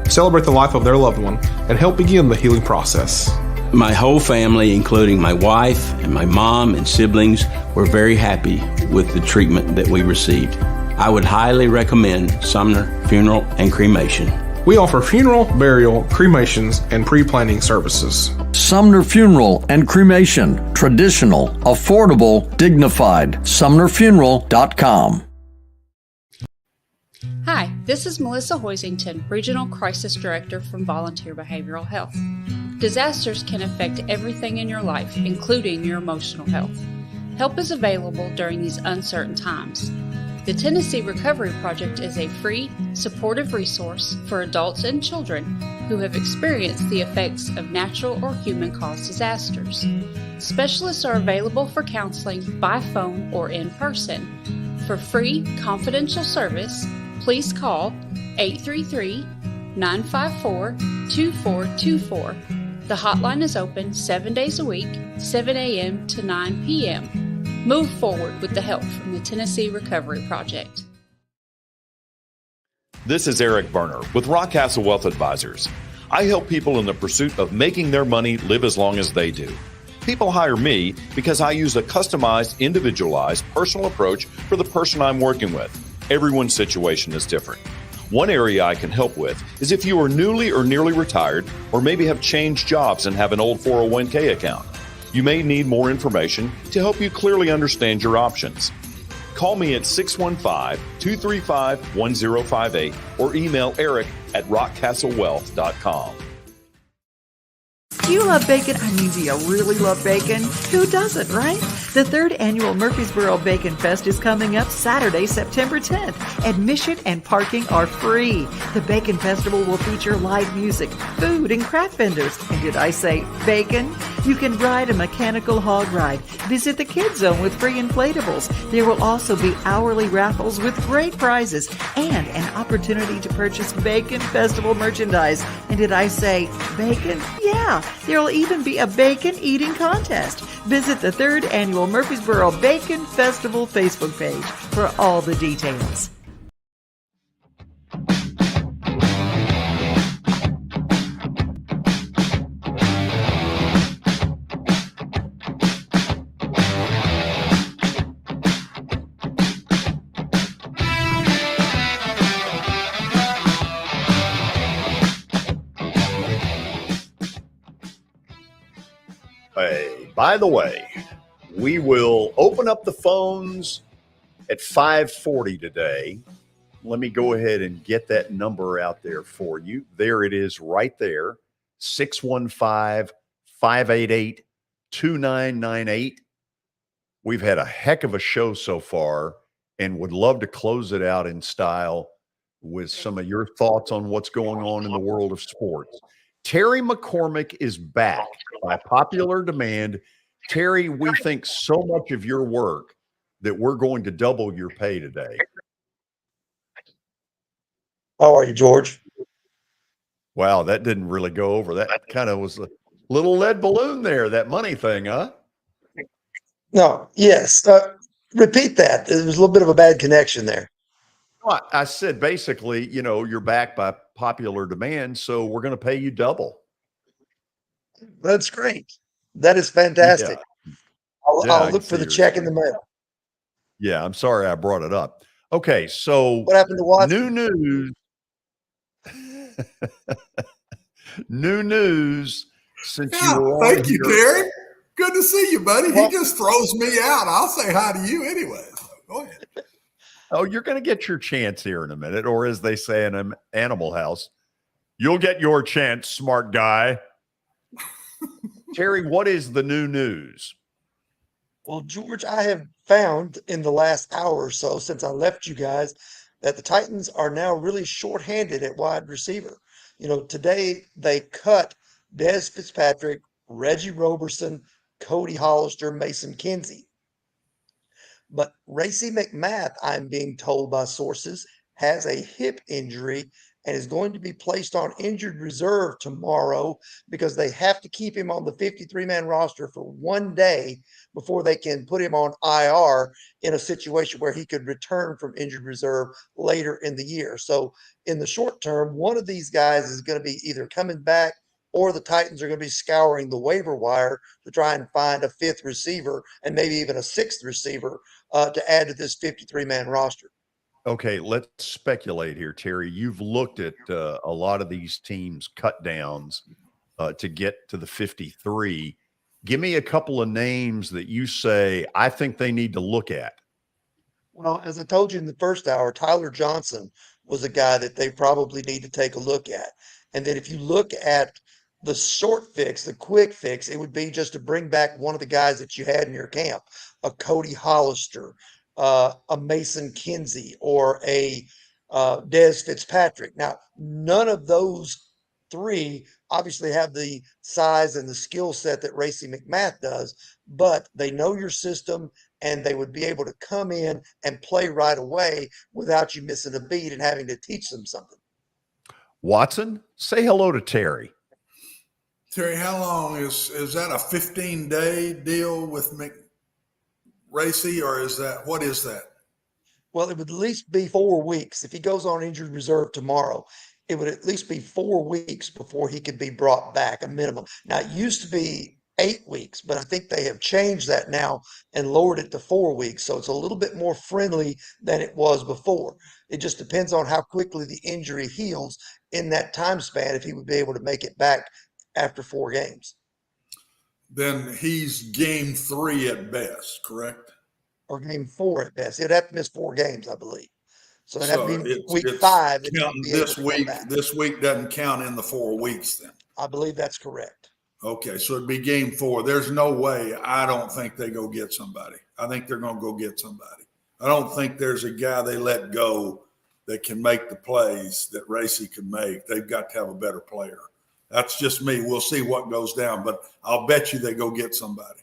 celebrate the life of their loved one, and help begin the healing process. My whole family, including my wife and my mom and siblings, were very happy with the treatment that we received. I would highly recommend Sumner Funeral and Cremation. We offer funeral, burial, cremations, and pre-planning services. Sumner Funeral and Cremation. Traditional, affordable, dignified. SumnerFuneral.com. Hi, this is Melissa Hoisington, Regional Crisis Director from Volunteer Behavioral Health. Disasters can affect everything in your life, including your emotional health. Help is available during these uncertain times. The Tennessee Recovery Project is a free, supportive resource for adults and children who have experienced the effects of natural or human-caused disasters. Specialists are available for counseling by phone or in person. For free, confidential service, please call 833-954-2424. The hotline is open 7 days a week, 7 a.m. to 9 p.m. Move forward with the help from the Tennessee Recovery Project. This is Eric Berner with Rockcastle Wealth Advisors. I help people in the pursuit of making their money live as long as they do. People hire me because I use a customized, individualized, personal approach for the person I'm working with. Everyone's situation is different. One area I can help with is if you are newly or nearly retired, or maybe have changed jobs and have an old 401k account. You may need more information to help you clearly understand your options. Call me at 615-235-1058 or email eric@rockcastlewealth.com. Do you love bacon? I mean, do you really love bacon? Who doesn't, right? The third annual Murfreesboro Bacon Fest is coming up Saturday, September 10th. Admission and parking are free. The Bacon Festival will feature live music, food, and craft vendors. And did I say bacon? You can ride a mechanical hog ride, visit the Kids Zone with free inflatables. There will also be hourly raffles with great prizes and an opportunity to purchase Bacon Festival merchandise. And did I say bacon? Yeah, there will even be a bacon eating contest. Visit the third annual Murfreesboro Bacon Festival Facebook page for all the details. Hey, by the way, we will open up the phones at 5:40 today. Let me go ahead and get that number out there for you. There it is right there, 615-588-2998. We've had a heck of a show so far and would love to close it out in style with some of your thoughts on what's going on in the world of sports. Terry McCormick is back by popular demand. Terry, we think so much of your work that we're going to double your pay today. How are you, George? Wow, that didn't really go over. That kind of was a little lead balloon there, that money thing, huh? No, yes. Repeat that. There was a little bit of a bad connection there. Well, I said basically, you're back by popular demand, so we're going to pay you double. That's great. That is fantastic. Yeah. I'll look for the check in the mail. Yeah, I'm sorry I brought it up. Okay, so what happened to Watson? New news. New news since you were thank you, Terry. Good to see you, buddy. He just throws me out. I'll say hi to you anyway. So go ahead. Oh, you're going to get your chance here in a minute, or as they say in an Animal House, you'll get your chance, smart guy. Terry, what is the new news? Well, George, I have found in the last hour or so since I left you guys that the Titans are now really shorthanded at wide receiver. Today they cut Dez Fitzpatrick, Reggie Roberson, Cody Hollister, Mason Kinsey. But Racey McMath, I'm being told by sources, has a hip injury and is going to be placed on injured reserve tomorrow because they have to keep him on the 53-man roster for 1 day before they can put him on IR in a situation where he could return from injured reserve later in the year. So in the short term, one of these guys is going to be either coming back or the Titans are going to be scouring the waiver wire to try and find a fifth receiver and maybe even a sixth receiver to add to this 53-man roster. Okay, let's speculate here, Terry. You've looked at a lot of these teams' cut downs to get to the 53. Give me a couple of names that you say, I think they need to look at. Well, as I told you in the first hour, Tyler Johnson was a guy that they probably need to take a look at. And then if you look at the short fix, the quick fix, it would be just to bring back one of the guys that you had in your camp, a Cody Hollister, a Mason Kinsey, or a Dez Fitzpatrick. Now, none of those three obviously have the size and the skill set that Racey McMath does, but they know your system and they would be able to come in and play right away without you missing a beat and having to teach them something. Watson, say hello to Terry. Terry, how long is that a 15-day deal with Racey, or what is that? Well, it would at least be 4 weeks. If he goes on injured reserve tomorrow, it would at least be 4 weeks before he could be brought back, a minimum. Now, it used to be 8 weeks, but I think they have changed that now and lowered it to 4 weeks. So it's a little bit more friendly than it was before. It just depends on how quickly the injury heals in that time span if he would be able to make it back after 4 games. Then he's game 3 at best, correct? Or game 4 at best. He'd have to miss 4 games, I believe. So it'd have to So be it's week 5 that he'd counting be able this to come week. back. This week doesn't count in the 4 weeks then. I believe that's correct. Okay, so it'd be game 4. There's no way. I don't think they go get somebody. I think they're going to go get somebody. I don't think there's a guy they let go that can make the plays that Racy can make. They've got to have a better player. That's just me. We'll see what goes down, but I'll bet you they go get somebody.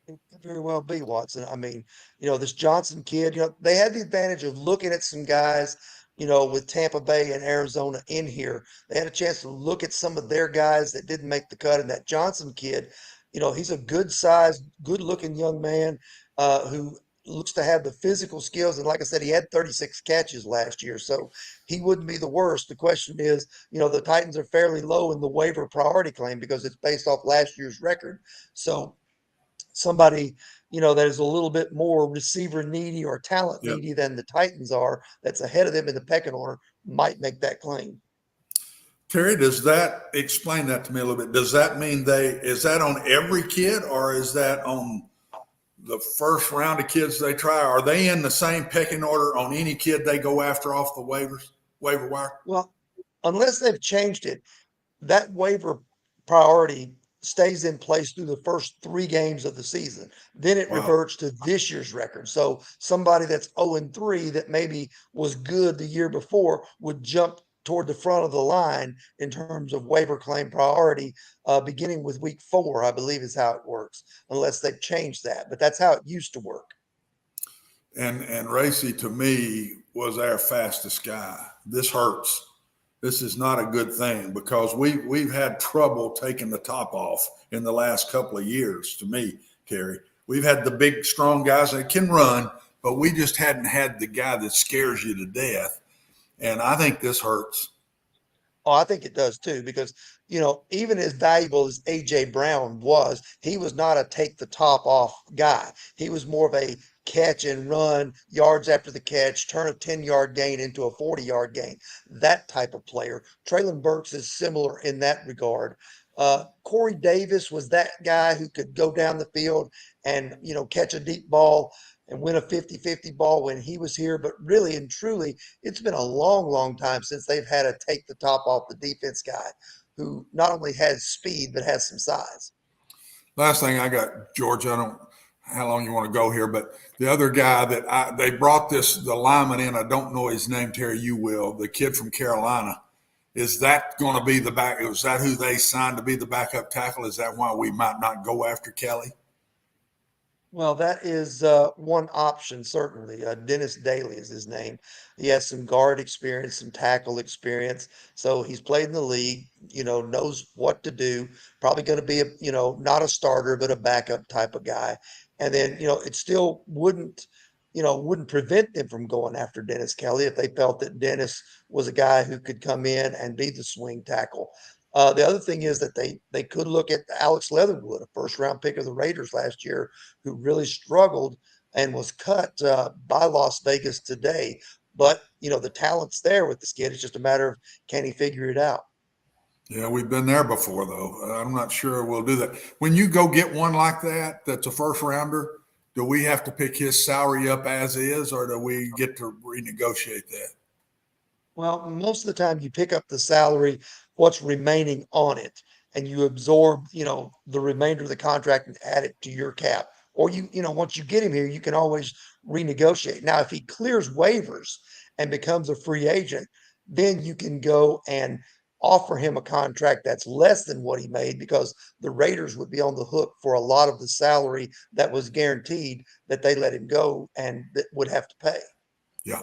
It could very well be, Watson. I mean, this Johnson kid, they had the advantage of looking at some guys, with Tampa Bay and Arizona in here. They had a chance to look at some of their guys that didn't make the cut. And that Johnson kid, he's a good sized, good looking young man who looks to have the physical skills. And like I said, he had 36 catches last year, so he wouldn't be the worst. The question is, the Titans are fairly low in the waiver priority claim because it's based off last year's record. So somebody, that is a little bit more receiver needy or talent Yep. needy than the Titans are, that's ahead of them in the pecking order, might make that claim. Terry, does that explain that to me a little bit? Does that mean is that on every kid or is that on the first round of kids they try? Are they in the same pecking order on any kid they go after off the waiver wire? Well, unless they've changed it, that waiver priority stays in place through the first 3 games of the season. Then it reverts to this year's record. So somebody that's 0-3 that maybe was good the year before would jump toward the front of the line in terms of waiver claim priority, beginning with week 4, I believe is how it works, unless they've changed that. But that's how it used to work. And Racy, to me, was our fastest guy. This hurts. This is not a good thing because we've had trouble taking the top off in the last couple of years, to me, Terry. We've had the big, strong guys that can run, but we just hadn't had the guy that scares you to death. And I think this hurts. Oh, I think it does too, because, even as valuable as A.J. Brown was, he was not a take the top off guy. He was more of a catch and run, yards after the catch, turn a 10-yard gain into a 40-yard gain, that type of player. Traylon Burks is similar in that regard. Corey Davis was that guy who could go down the field and, catch a deep ball and win a 50-50 ball when he was here. But really and truly, it's been a long, long time since they've had a take the top off the defense guy who not only has speed, but has some size. Last thing I got, George, I don't know how long you want to go here, but the other guy that they brought the lineman in, I don't know his name, Terry, you will, the kid from Carolina. Is that going to be the back? Is that who they signed to be the backup tackle? Is that why we might not go after Kelly? Well, that is one option, certainly. Dennis Daly is his name. He has some guard experience, some tackle experience. So he's played in the league, knows what to do. Probably going to be not a starter, but a backup type of guy. And then, it still wouldn't prevent them from going after Dennis Kelly if they felt that Dennis was a guy who could come in and be the swing tackle. The other thing is that they could look at Alex Leatherwood, a first-round pick of the Raiders last year, who really struggled and was cut by Las Vegas today. But, the talent's there with this kid. It's just a matter of can he figure it out. Yeah, we've been there before, though. I'm not sure we'll do that. When you go get one like that, that's a first-rounder, do we have to pick his salary up as is, or do we get to renegotiate that? Well, most of the time you pick up the salary, what's remaining on it, and you absorb, the remainder of the contract and add it to your cap. Or once you get him here, you can always renegotiate. Now, if he clears waivers and becomes a free agent, then you can go and offer him a contract that's less than what he made because the Raiders would be on the hook for a lot of the salary that was guaranteed that they let him go and that would have to pay. Yeah.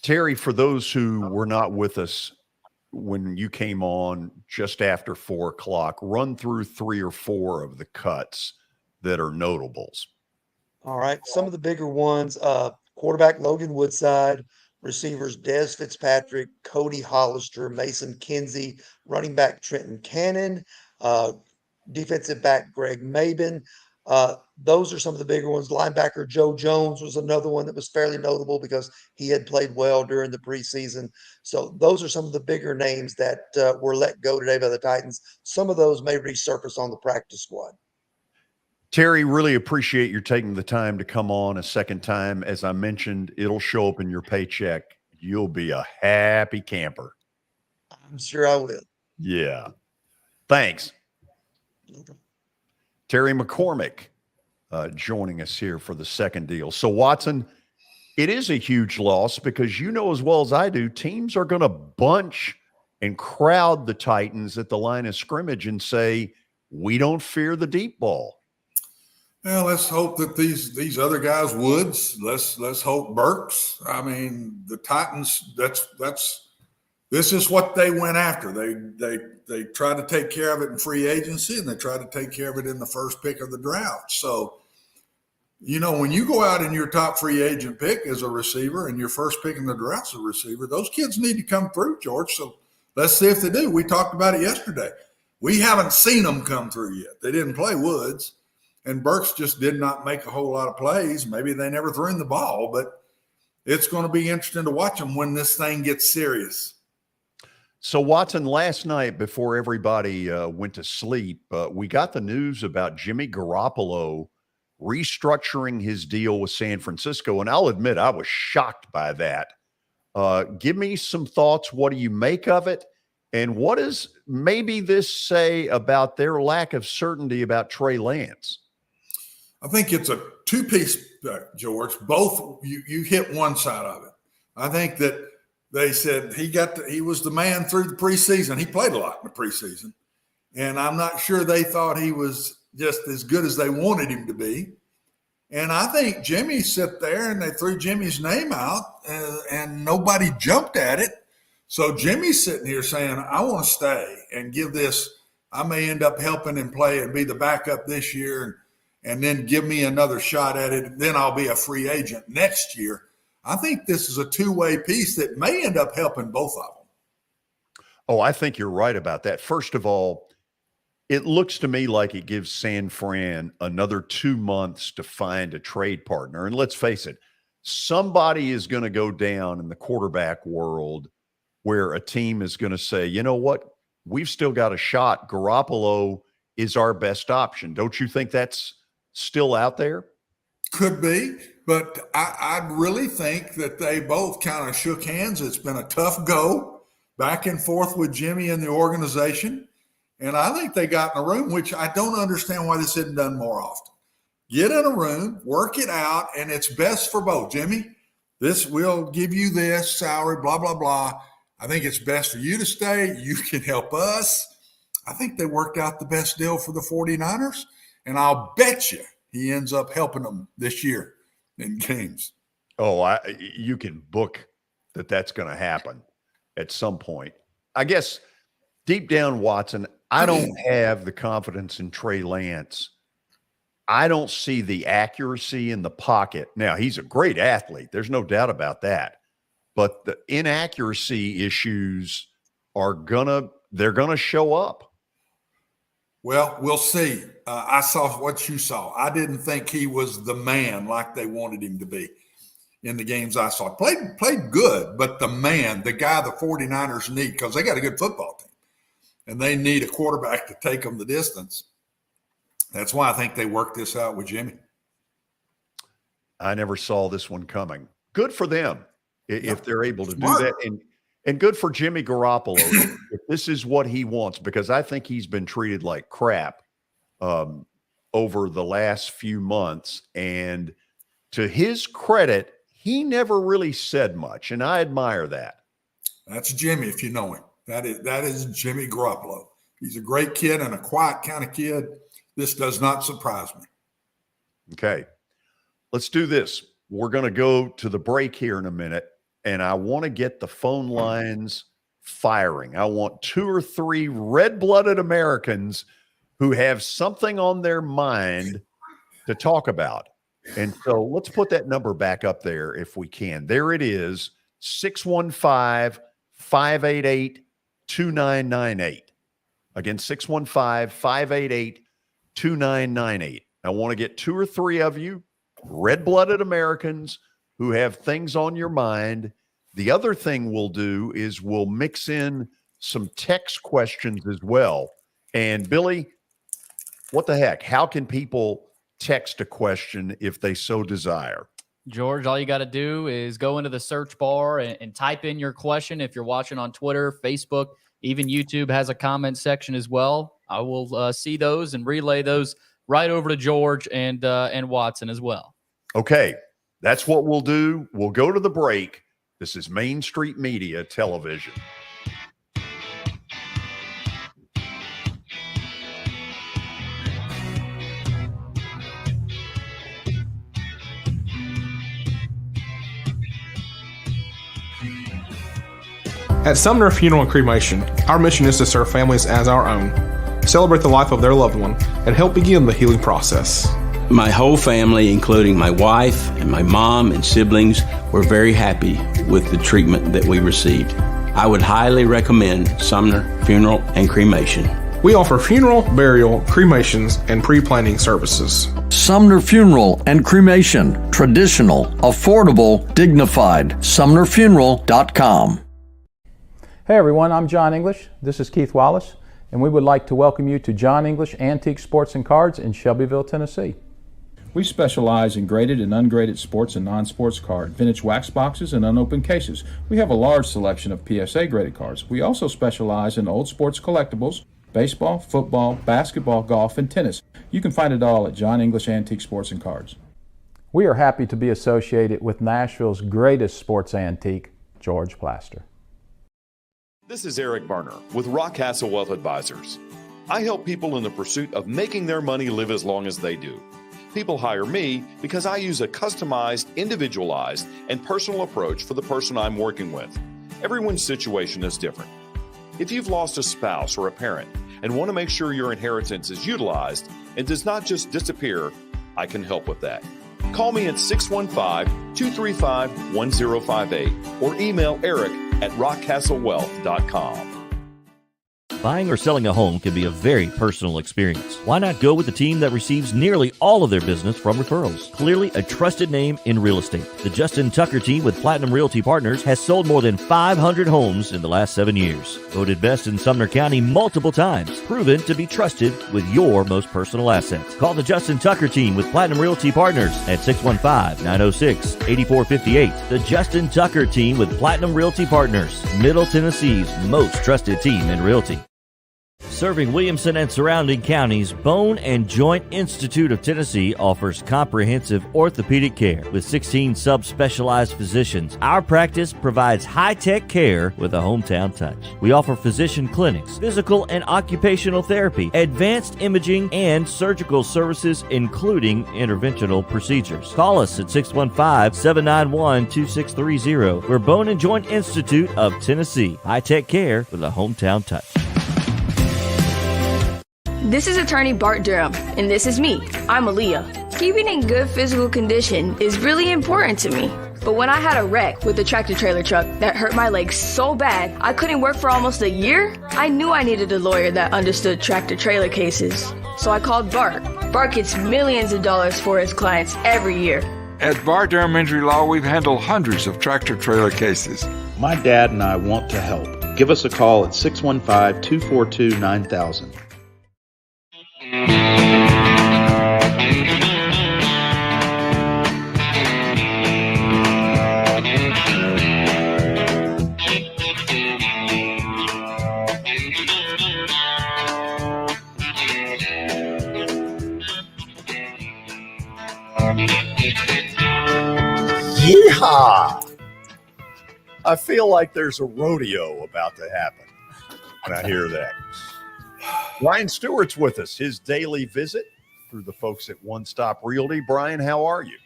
Terry, for those who were not with us when you came on just after 4:00, run through 3 or 4 of the cuts that are notables. All right. Some of the bigger ones, quarterback Logan Woodside, receivers Dez Fitzpatrick, Cody Hollister, Mason Kinsey, running back Trenton Cannon, defensive back Greg Maben. Those are some of the bigger ones. Linebacker Joe Jones was another one that was fairly notable because he had played well during the preseason. So those are some of the bigger names that were let go today by the Titans. Some of those may resurface on the practice squad. Terry, really appreciate your taking the time to come on a second time. As I mentioned, it'll show up in your paycheck. You'll be a happy camper. I'm sure I will. Yeah. Thanks. Terry McCormick joining us here for the second deal. So, Watson, it is a huge loss because you know as well as I do, teams are going to bunch and crowd the Titans at the line of scrimmage and say, we don't fear the deep ball. Well, let's hope that these other guys, Woods, let's hope Burks. I mean, the Titans, this is what they went after. They tried to take care of it in free agency, and they tried to take care of it in the first pick of the draft. So, you know, when you go out in your top free agent pick as a receiver and your first pick in the draft as a receiver, those kids need to come through, George. So let's see if they do. We talked about it yesterday. We haven't seen them come through yet. They didn't play Woods. And Burks just did not make a whole lot of plays. Maybe they never threw in the ball, but it's going to be interesting to watch them when this thing gets serious. So, Watson, last night before everybody went to sleep, we got the news about Jimmy Garoppolo restructuring his deal with San Francisco. And I'll admit I was shocked by that. Give me some thoughts. What do you make of it? And what does maybe this say about their lack of certainty about Trey Lance? I think it's a two-piece, George. Both you hit one side of it. I think that they said he was the man through the preseason. He played a lot in the preseason, and I'm not sure they thought he was just as good as they wanted him to be. And I think Jimmy sat there and they threw Jimmy's name out, and nobody jumped at it. So Jimmy's sitting here saying, "I want to stay and give this. I may end up helping him play and be the backup this year." And then give me another shot at it. Then I'll be a free agent next year. I think this is a two-way piece that may end up helping both of them. Oh, I think you're right about that. First of all, it looks to me like it gives San Fran another 2 months to find a trade partner. And let's face it, somebody is going to go down in the quarterback world where a team is going to say, you know what, we've still got a shot. Garoppolo is our best option. Don't you think that's still out there? Could be, but I really think that they both kind of shook hands. It's been a tough go back and forth with Jimmy and the organization. And I think they got in a room, which I don't understand why this isn't done more often. Get in a room, work it out, and it's best for both. Jimmy, this will give you this salary, blah, blah, blah. I think it's best for you to stay. You can help us. I think they worked out the best deal for the 49ers. And I'll bet you he ends up helping them this year in games. Oh, you can book that's going to happen at some point. I guess deep down, Watson, I don't have the confidence in Trey Lance. I don't see the accuracy in the pocket. Now, he's a great athlete. There's no doubt about that. But the inaccuracy issues they're going to show up. Well, we'll see. I saw what you saw. I didn't think he was the man like they wanted him to be in the games I saw. Played good, but the man, the guy the 49ers need, because they got a good football team, and they need a quarterback to take them the distance. That's why I think they worked this out with Jimmy. I never saw this one coming. Good for them if they're able to do that. And good for Jimmy Garoppolo if this is what he wants, because I think he's been treated like crap over the last few months. And to his credit, he never really said much, and I admire that. That's Jimmy, if you know him. That is Jimmy Garoppolo. He's a great kid and a quiet kind of kid. This does not surprise me. Okay. Let's do this. We're going to go to the break here in a minute, and I want to get the phone lines firing. I want 2 or 3 red-blooded Americans who have something on their mind to talk about. And so let's put that number back up there if we can. There it is, 615-588-2998. Again, 615-588-2998. I want to get 2 or 3 of you, red-blooded Americans who have things on your mind. The other thing we'll do is we'll mix in some text questions as well. And Billy, what the heck? How can people text a question if they so desire? George, all you got to do is go into the search bar and type in your question. If you're watching on Twitter, Facebook, even YouTube has a comment section as well. I will see those and relay those right over to George and Watson as well. Okay, that's what we'll do. We'll go to the break. This is Main Street Media Television. At Sumner Funeral and Cremation, our mission is to serve families as our own, celebrate the life of their loved one, and help begin the healing process. My whole family, including my wife and my mom and siblings, were very happy with the treatment that we received. I would highly recommend Sumner Funeral and Cremation. We offer funeral, burial, cremations, and pre-planning services. Sumner Funeral and Cremation. Traditional, affordable, dignified. SumnerFuneral.com. Hey everyone, I'm John English. This is Keith Wallace, and we would like to welcome you to John English Antique Sports and Cards in Shelbyville, Tennessee. We specialize in graded and ungraded sports and non-sports cards, vintage wax boxes, and unopened cases. We have a large selection of PSA graded cards. We also specialize in old sports collectibles, baseball, football, basketball, golf, and tennis. You can find it all at John English Antique Sports and Cards. We are happy to be associated with Nashville's greatest sports antique, George Plaster. This is Eric Berner with Rockcastle Wealth Advisors. I help people in the pursuit of making their money live as long as they do. People hire me because I use a customized, individualized, and personal approach for the person I'm working with. Everyone's situation is different. If you've lost a spouse or a parent and want to make sure your inheritance is utilized and does not just disappear, I can help with that. Call me at 615-235-1058 or email eric@rockcastlewealth.com. Buying or selling a home can be a very personal experience. Why not go with the team that receives nearly all of their business from referrals? Clearly a trusted name in real estate. The Justin Tucker team with Platinum Realty Partners has sold more than 500 homes in the last 7 years. Voted best in Sumner County multiple times. Proven to be trusted with your most personal assets. Call the Justin Tucker team with Platinum Realty Partners at 615-906-8458. The Justin Tucker team with Platinum Realty Partners, Middle Tennessee's most trusted team in realty. Serving Williamson and surrounding counties, Bone and Joint Institute of Tennessee offers comprehensive orthopedic care with 16 subspecialized physicians. Our practice provides high-tech care with a hometown touch. We offer physician clinics, physical and occupational therapy, advanced imaging, and surgical services, including interventional procedures. Call us at 615-791-2630. We're Bone and Joint Institute of Tennessee. High-tech care with a hometown touch. This is attorney Bart Durham, and this is me. I'm Aaliyah. Keeping in good physical condition is really important to me. But when I had a wreck with a tractor trailer truck that hurt my legs so bad I couldn't work for almost a year, I knew I needed a lawyer that understood tractor trailer cases. So I called Bart. Bart gets millions of dollars for his clients every year. At Bart Durham Injury Law, we've handled hundreds of tractor trailer cases. My dad and I want to help. Give us a call at 615-242-9000. Yeehaw! I feel like there's a rodeo about to happen when I hear that. Brian Stewart's with us, his daily visit through the folks at One Stop Realty. Brian, how are you?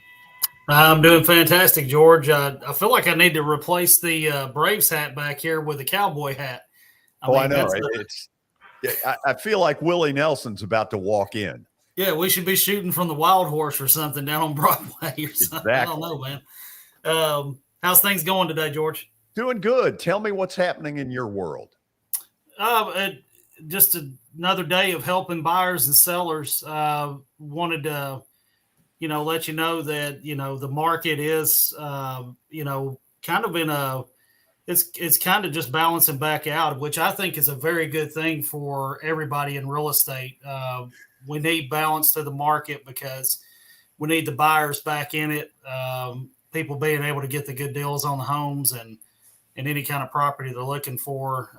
I'm doing fantastic, George. I feel like I need to replace the Braves hat back here with the cowboy hat. I know. I feel like Willie Nelson's about to walk in. Yeah, we should be shooting from the Wild Horse or something down on Broadway or something. Exactly. I don't know, man. How's things going today, George? Doing good. Tell me what's happening in your world. just another day of helping buyers and sellers. Wanted to, let you know that, the market is, kind of in a, it's kind of just balancing back out, which I think is a very good thing for everybody in real estate. We need balance to the market because we need the buyers back in it. People being able to get the good deals on the homes and any kind of property they're looking for.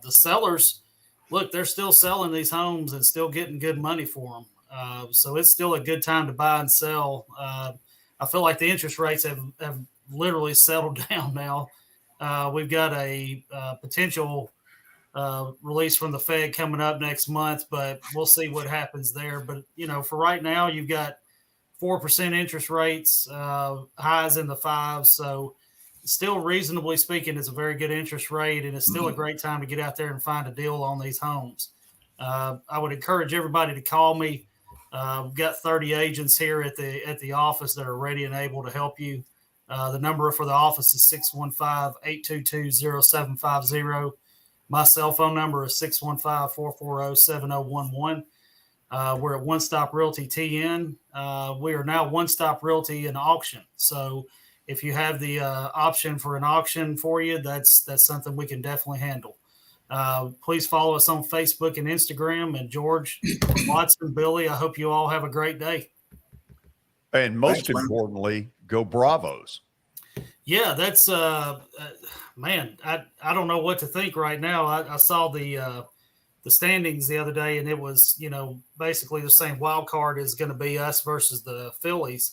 The sellers, look, they're still selling these homes and still getting good money for them. So it's still a good time to buy and sell. I feel like the interest rates have literally settled down now. We've got a potential release from the Fed coming up next month, but we'll see what happens there. But, for right now, you've got 4% interest rates, highs in the 5s. So still, reasonably speaking, it's a very good interest rate, and it's still a great time to get out there and find a deal on these homes. I would encourage everybody to call me. We've got 30 agents here at the office that are ready and able to help you. The number for the office is 615-822-0750. My cell phone number is 615-440-7011. We're at One Stop Realty TN. We are now One Stop Realty in auction. So if you have the option for an auction for you, that's something we can definitely handle. Please follow us on Facebook and Instagram. And George, Watson, Billy, I hope you all have a great day. And most importantly, go Bravos. Yeah, that's man. I don't know what to think right now. I saw the standings the other day, and it was basically the same wild card is going to be us versus the Phillies.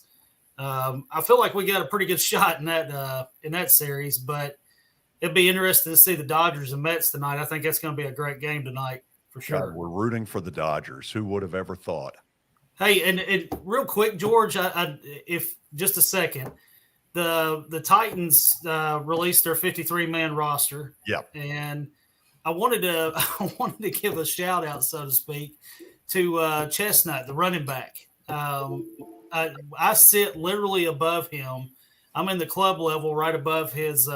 I feel like we got a pretty good shot in that series, but it'd be interesting to see the Dodgers and Mets tonight. I think that's going to be a great game tonight for sure. God, we're rooting for the Dodgers. Who would have ever thought? Hey, and real quick, George, if just a second, the Titans released their 53-man roster. Yep. And I wanted to give a shout out, so to speak, to Chestnut, the running back. I sit literally above him. I'm in the club level right above his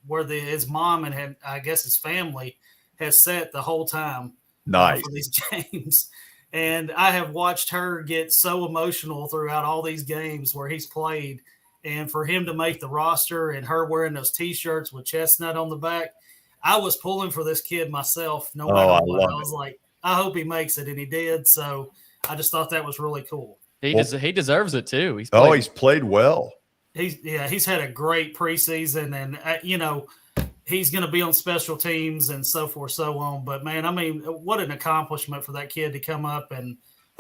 where his mom and I guess his family has sat the whole time. Nice. For these games. And I have watched her get so emotional throughout all these games where he's played. And for him to make the roster and her wearing those T-shirts with Chestnut on the back, I was pulling for this kid myself. No matter what, I was like, I hope he makes it, and he did. So I just thought that was really cool. He deserves it too. He's played well. He's had a great preseason, and he's going to be on special teams and so forth, so on. But man, I mean, what an accomplishment for that kid to come up and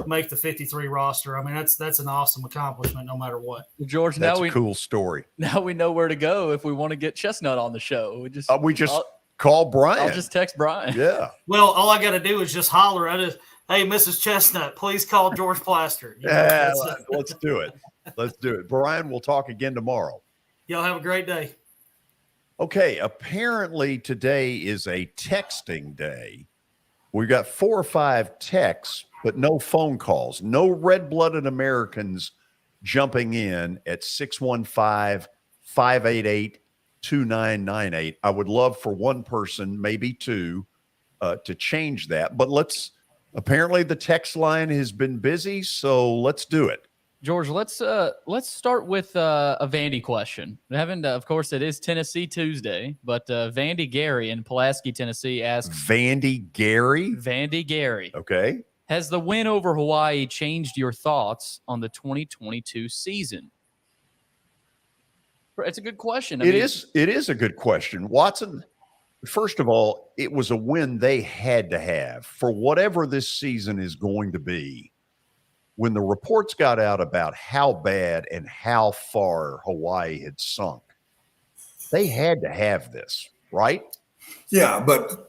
make the 53 roster. I mean, that's an awesome accomplishment no matter what. George, that's a cool story. Now we know where to go if we want to get Chestnut on the show. We just call Brian. I'll just text Brian. Yeah. Well, all I got to do is just holler at it. Hey, Mrs. Chestnut, please call George Plaster. Let's do it. Let's do it. Brian, we'll talk again tomorrow. Y'all have a great day. Okay, apparently today is a texting day. We've got 4 or 5 texts, but no phone calls. No red-blooded Americans jumping in at 615-588-2998. I would love for one person, maybe two, to change that. But apparently the text line has been busy, so let's do it. George, let's start with a Vandy question. Of course, it is Tennessee Tuesday, but Vandy Gary in Pulaski, Tennessee asks. Vandy Gary? Vandy Gary. Okay. Has the win over Hawaii changed your thoughts on the 2022 season? It's a good question. It is a good question. Watson, first of all, it was a win they had to have for whatever this season is going to be. When the reports got out about how bad and how far Hawaii had sunk, they had to have this, right? Yeah, but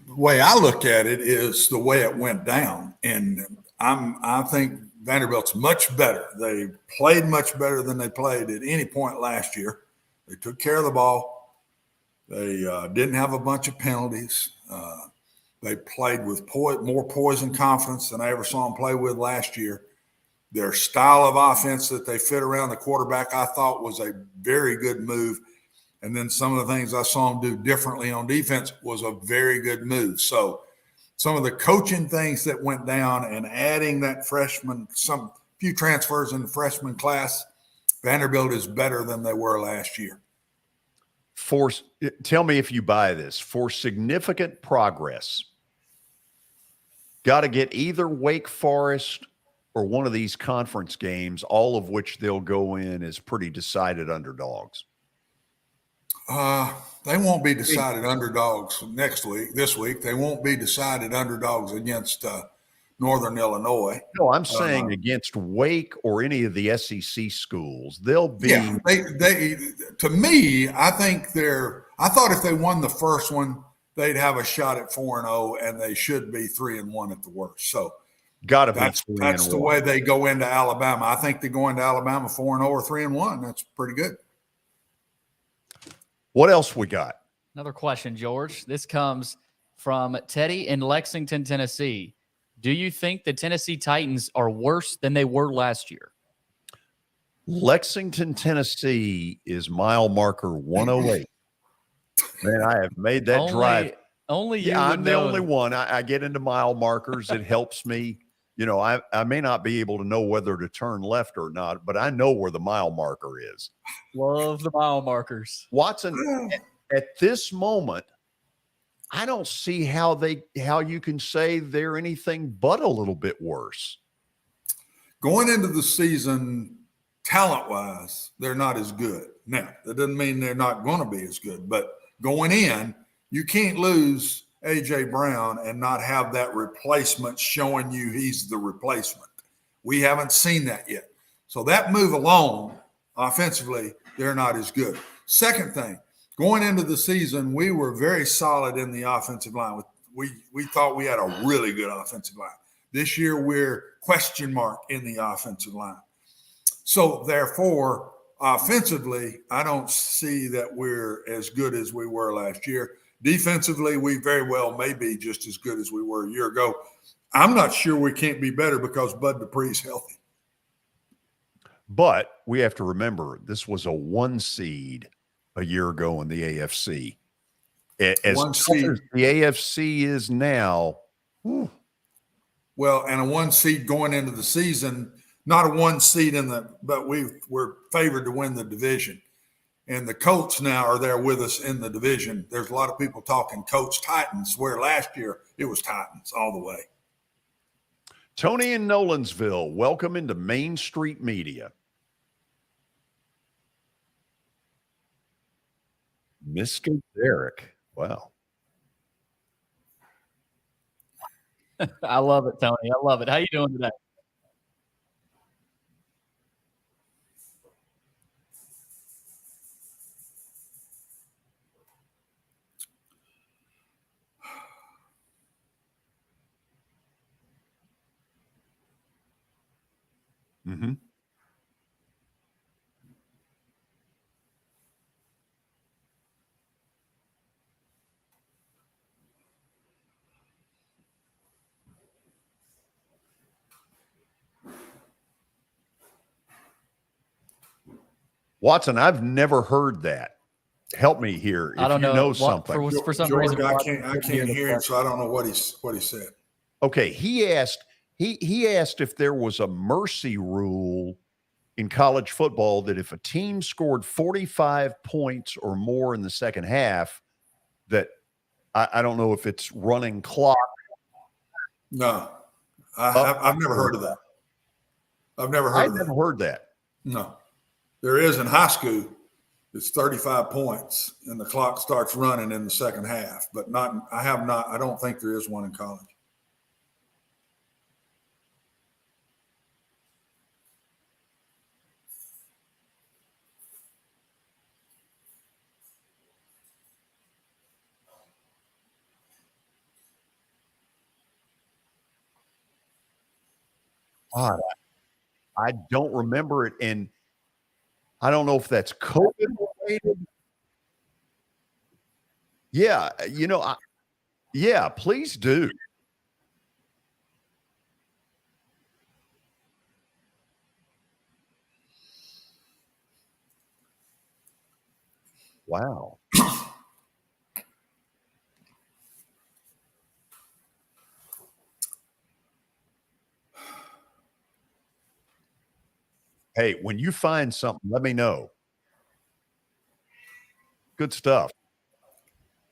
the way I look at it is the way it went down. And I think Vanderbilt's much better. They played much better than they played at any point last year. They took care of the ball. They didn't have a bunch of penalties. They played with more poise and confidence than I ever saw them play with last year. Their style of offense that they fit around the quarterback, I thought was a very good move. And then some of the things I saw them do differently on defense was a very good move. So some of the coaching things that went down and adding that freshman, some few transfers in the freshman class, Vanderbilt is better than they were last year. Tell me if you buy this. For significant progress, got to get either Wake Forest or one of these conference games, all of which they'll go in as pretty decided underdogs. They won't be decided underdogs this week. They won't be decided underdogs against Northern Illinois. No, I'm saying against Wake or any of the SEC schools, they'll be. Yeah, they to me, I thought if they won the first one, they'd have a shot at 4-0, and they should be 3-1 at the worst. So got to be. That's the way they go into Alabama. I think they go into Alabama 4-0 or 3-1. That's pretty good. What else we got? Another question, George. This comes from Teddy in Lexington, Tennessee. Do you think the Tennessee Titans are worse than they were last year? Lexington, Tennessee is mile marker 108. Man, I have made that drive. Only you. Yeah, I'm the know. only one. I get into mile markers. It helps me. I may not be able to know whether to turn left or not, but I know where the mile marker is. Love the mile markers. Watson, at this moment, I don't see how you can say they're anything but a little bit worse. Going into the season, talent-wise, they're not as good. Now, that doesn't mean they're not going to be as good, but going in, you can't lose A.J. Brown and not have that replacement showing you he's the replacement. We haven't seen that yet. So that move alone, offensively, they're not as good. Second thing, going into the season, we were very solid in the offensive line. We thought we had a really good offensive line. This year, we're question mark in the offensive line. So therefore, offensively, I don't see that we're as good as we were last year. Defensively, we very well may be just as good as we were a year ago. I'm not sure we can't be better because Bud Dupree's healthy. But we have to remember, this was a 1 seed a year ago in the AFC. As tough as the AFC is now. Whew. Well, and a 1 seed going into the season, not a 1 seed but we were favored to win the division. And the Colts now are there with us in the division. There's a lot of people talking Colts Titans, where last year it was Titans all the way. Tony in Nolensville, welcome into Main Street Media. Mr. Derek. Wow. I love it, Tony. I love it. How you doing today? Mm-hmm. Watson, I've never heard that. Help me here. If I don't know something. For some George, reason, I can't hear him, so I don't know what he said. Okay, he asked if there was a mercy rule in college football that if a team scored 45 points or more in the second half, that I don't know if it's running clock. No, I've never heard of that. I've never heard that. No, there is in high school. It's 35 points, and the clock starts running in the second half. But I don't think there is one in college. God, I don't remember it, and I don't know if that's COVID related. Yeah, yeah, please do. Wow. Hey, when you find something, let me know. Good stuff.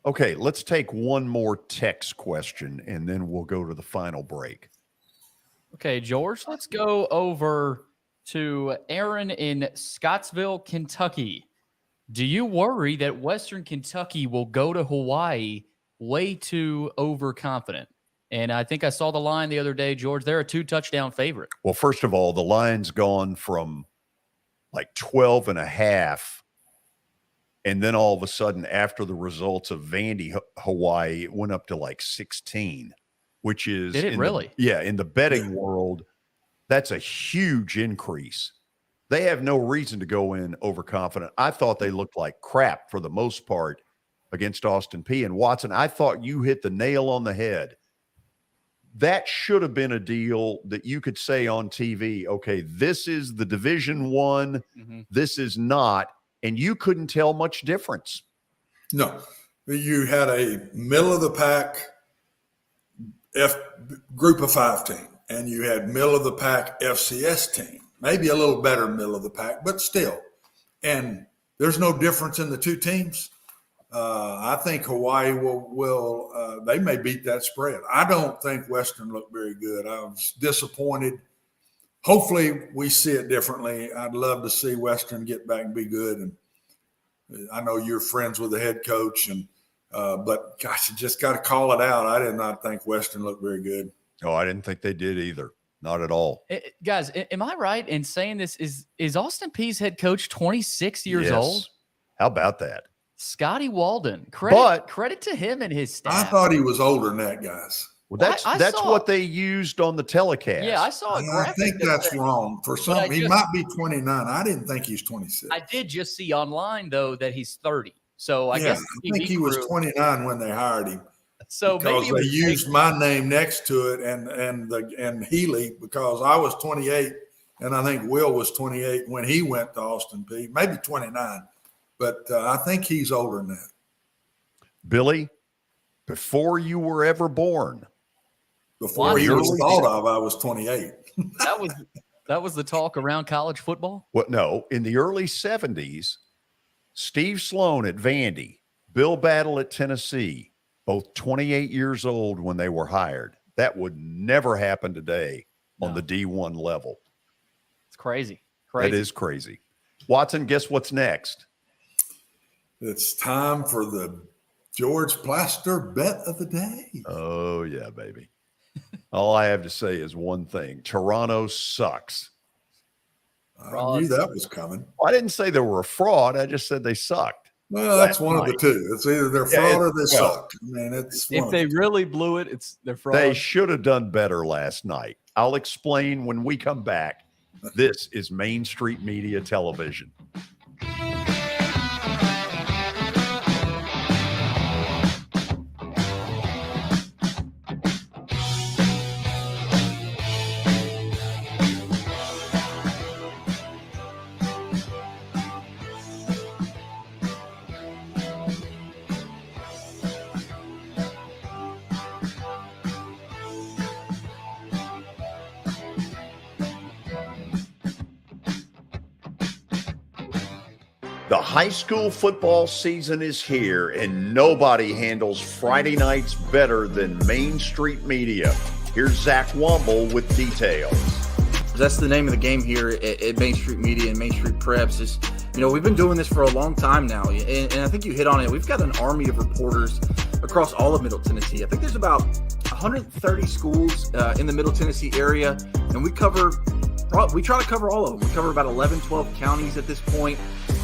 Okay, let's take one more text question, and then we'll go to the final break. Okay, George, let's go over to Aaron in Scottsville, Kentucky. Do you worry that Western Kentucky will go to Hawaii way too overconfident? And I think I saw the line the other day, George. They're a 2-touchdown favorite. Well, first of all, the line's gone from like 12.5. And then all of a sudden, after the results of Vandy, Hawaii, it went up to like 16, which is Did it really? In the betting world, that's a huge increase. They have no reason to go in overconfident. I thought they looked like crap for the most part against Austin Peay. And Watson, I thought you hit the nail on the head. That should have been a deal that you could say on TV, okay, this is the Division I, this is not, and you couldn't tell much difference. No, you had a middle of the pack group of 5 team, and you had middle of the pack FCS team, maybe a little better middle of the pack, but still. And there's no difference in the two teams. I think Hawaii will they may beat that spread. I don't think Western looked very good. I was disappointed. Hopefully we see it differently. I'd love to see Western get back and be good. And I know you're friends with the head coach, and but gosh, you just got to call it out. I did not think Western looked very good. Oh, I didn't think they did either. Not at all. Guys, am I right in saying this? Is Austin Peay's head coach 26 years old? How about that? Scotty Walden. Credit to him and his staff. I thought he was older than that, guys. Well, that's what they used on the telecast. Yeah, I saw it. I think that's wrong. For some, he might be 29. I didn't think he's 26. I did just see online though that he's 30. So I guess I think he was 29 when they hired him. So because maybe they used my name next to it and Healy, because I was 28 and I think Will was 28 when he went to Austin Peay, maybe 29. But I think he's older than that. Billy, before you were ever born. Before he was thought of, I was 28. That was the talk around college football? Well, no. In the early 70s, Steve Sloan at Vandy, Bill Battle at Tennessee, both 28 years old when they were hired. That would never happen today on the D1 level. It's crazy. That is crazy. Watson, guess what's next? It's time for the George Plaster bet of the day. Oh, yeah, baby. All I have to say is one thing. Toronto sucks. I knew that was coming. Well, I didn't say they were a fraud. I just said they sucked. Well, that's one of the two. It's either they're fraud or they suck. I mean, it's if they really blew it, they're fraud. They should have done better last night. I'll explain when we come back. This is Main Street Media Television. The high school football season is here, and nobody handles Friday nights better than Main Street Media. Here's Zach Womble with details. That's the name of the game here at Main Street Media and Main Street Preps. Is, we've been doing this for a long time now, and I think you hit on it. We've got an army of reporters across all of Middle Tennessee. I think there's about 130 schools in the Middle Tennessee area, and we try to cover all of them. We cover about 11, 12 counties at this point.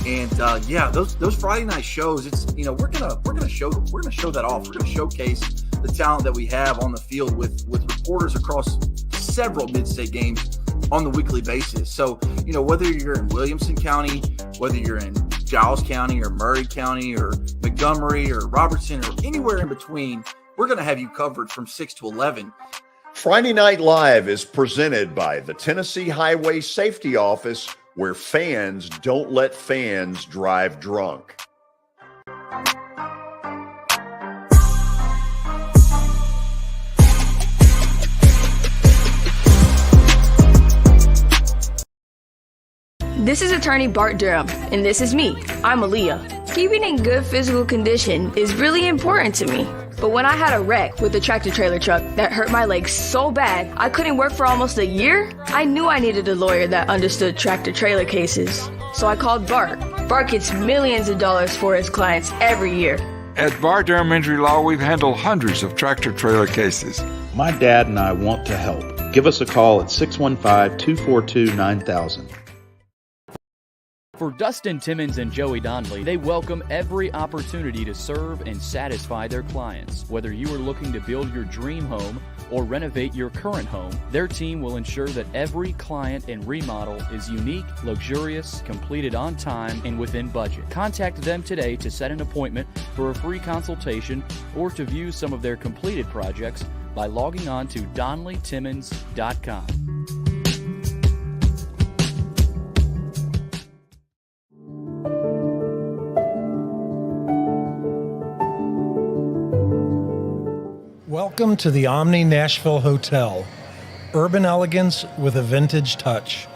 And those Friday night shows, it's we're gonna show that off. We're gonna showcase the talent that we have on the field with reporters across several mid-state games on the weekly basis. So whether you're in Williamson County, whether you're in Giles County or Murray County or Montgomery or Robertson or anywhere in between, we're gonna have you covered from 6 to 11. Friday Night Live is presented by the Tennessee Highway Safety Office, where fans don't let fans drive drunk. This is attorney Bart Durham, and this is me. I'm Aaliyah. Keeping in good physical condition is really important to me. But when I had a wreck with a tractor trailer truck that hurt my legs so bad I couldn't work for almost a year, I knew I needed a lawyer that understood tractor trailer cases. So I called Bart. Bart gets millions of dollars for his clients every year. At Bart Durham Injury Law, we've handled hundreds of tractor trailer cases. My dad and I want to help. Give us a call at 615-242-9000. For Dustin Timmons and Joey Donnelly, they welcome every opportunity to serve and satisfy their clients. Whether you are looking to build your dream home or renovate your current home, their team will ensure that every client and remodel is unique, luxurious, completed on time, and within budget. Contact them today to set an appointment for a free consultation or to view some of their completed projects by logging on to DonnellyTimmons.com. Welcome to the Omni Nashville Hotel. Urban elegance with a vintage touch.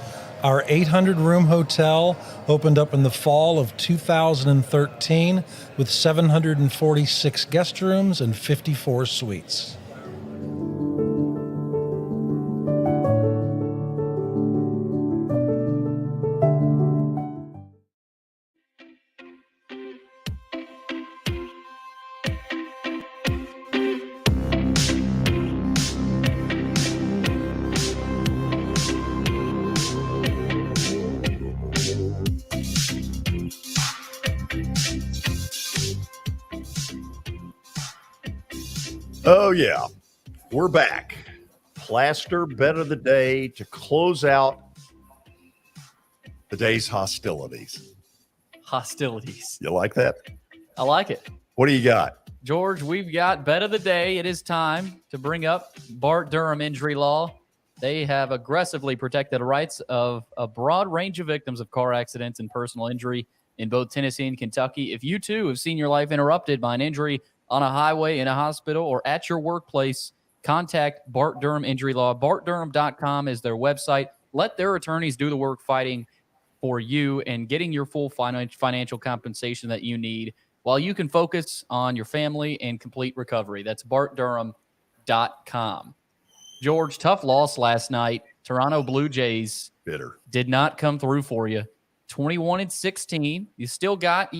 Our 800-room hotel opened up in the fall of 2013 with 746 guest rooms and 54 suites. Oh, yeah. We're back. Plaster bet of the day to close out the day's hostilities. Hostilities. You like that? I like it. What do you got? George, we've got bet of the day. It is time to bring up Bart Durham Injury Law. They have aggressively protected the rights of a broad range of victims of car accidents and personal injury in both Tennessee and Kentucky. If you, too, have seen your life interrupted by an injury on a highway, in a hospital, or at your workplace, contact Bart Durham Injury Law. BartDurham.com is their website. Let their attorneys do the work fighting for you and getting your full financial compensation that you need while you can focus on your family and complete recovery. That's BartDurham.com. George, tough loss last night. Toronto Blue Jays bitter did not come through for you. 21-16. You still got...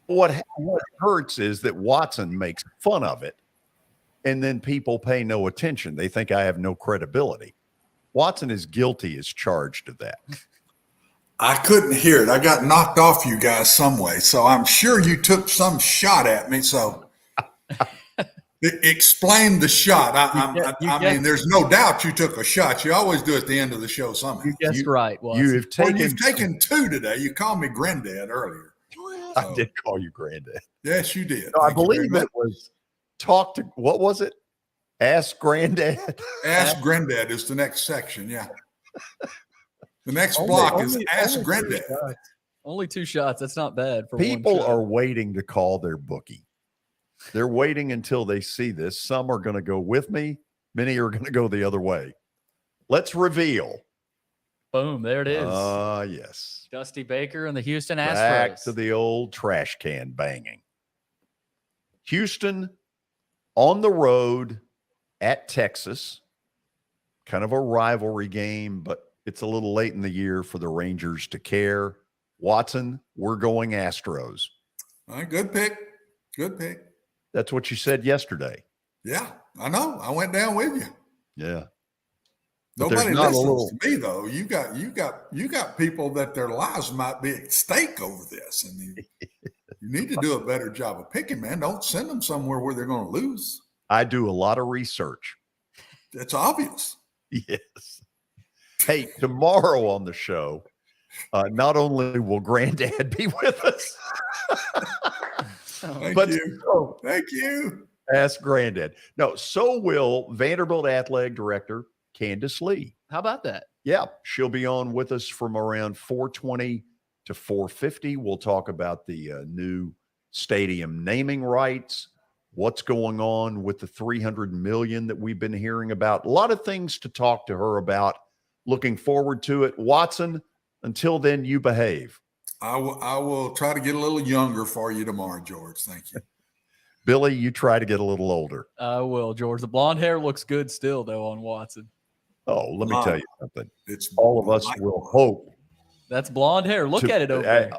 What hurts is that Watson makes fun of it, and then people pay no attention. They think I have no credibility. Watson is guilty as charged of that. I couldn't hear it. I got knocked off you guys some way, so I'm sure you took some shot at me. So explain the shot. I mean, there's no doubt you took a shot. You always do at the end of the show somehow. You guessed right. Watson. You've taken two today. You called me granddad earlier. I did call you granddad. Yes, you did. No, I believe it was talk to, what was it? Ask granddad. Ask granddad is the next section. Yeah. The next block is ask granddad. Only 2 shots. That's not bad. For people are waiting to call their bookie. They're waiting until they see this. Some are going to go with me. Many are going to go the other way. Let's reveal. Boom. There it is. Yes. Dusty Baker and the Houston Astros. Back to the old trash can banging. Houston on the road at Texas. Kind of a rivalry game, but it's a little late in the year for the Rangers to care. Watson, we're going Astros. All right, good pick. Good pick. That's what you said yesterday. Yeah, I know. I went down with you. Yeah. Nobody listens to me though. You got people that their lives might be at stake over this, and you need to do a better job of picking, man. Don't send them somewhere where they're going to lose. I do a lot of research. It's obvious. Yes. Hey, tomorrow on the show, not only will Granddad be with us, But Thank you. Ask Granddad. No, so will Vanderbilt Athletic Director Candace Lee. How about that? Yeah, she'll be on with us from around 4:20 to 4:50. We'll talk about the new stadium naming rights, what's going on with the $300 million that we've been hearing about. A lot of things to talk to her about. Looking forward to it. Watson, until then, you behave. I will try to get a little younger for you tomorrow, George. Thank you. Billy, you try to get a little older. I will, George. The blonde hair looks good still, though, on Watson. Oh, let me tell you something. It's all of us will hope. That's blonde hair. Look at it over there.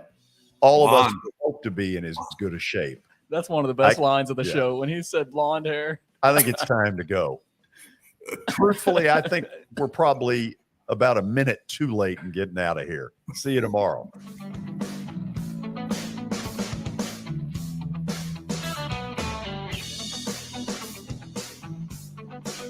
All of us hope to be in as good a shape. That's one of the best lines of the show when he said blonde hair. I think it's time to go. Truthfully, I think we're probably about a minute too late in getting out of here. See you tomorrow.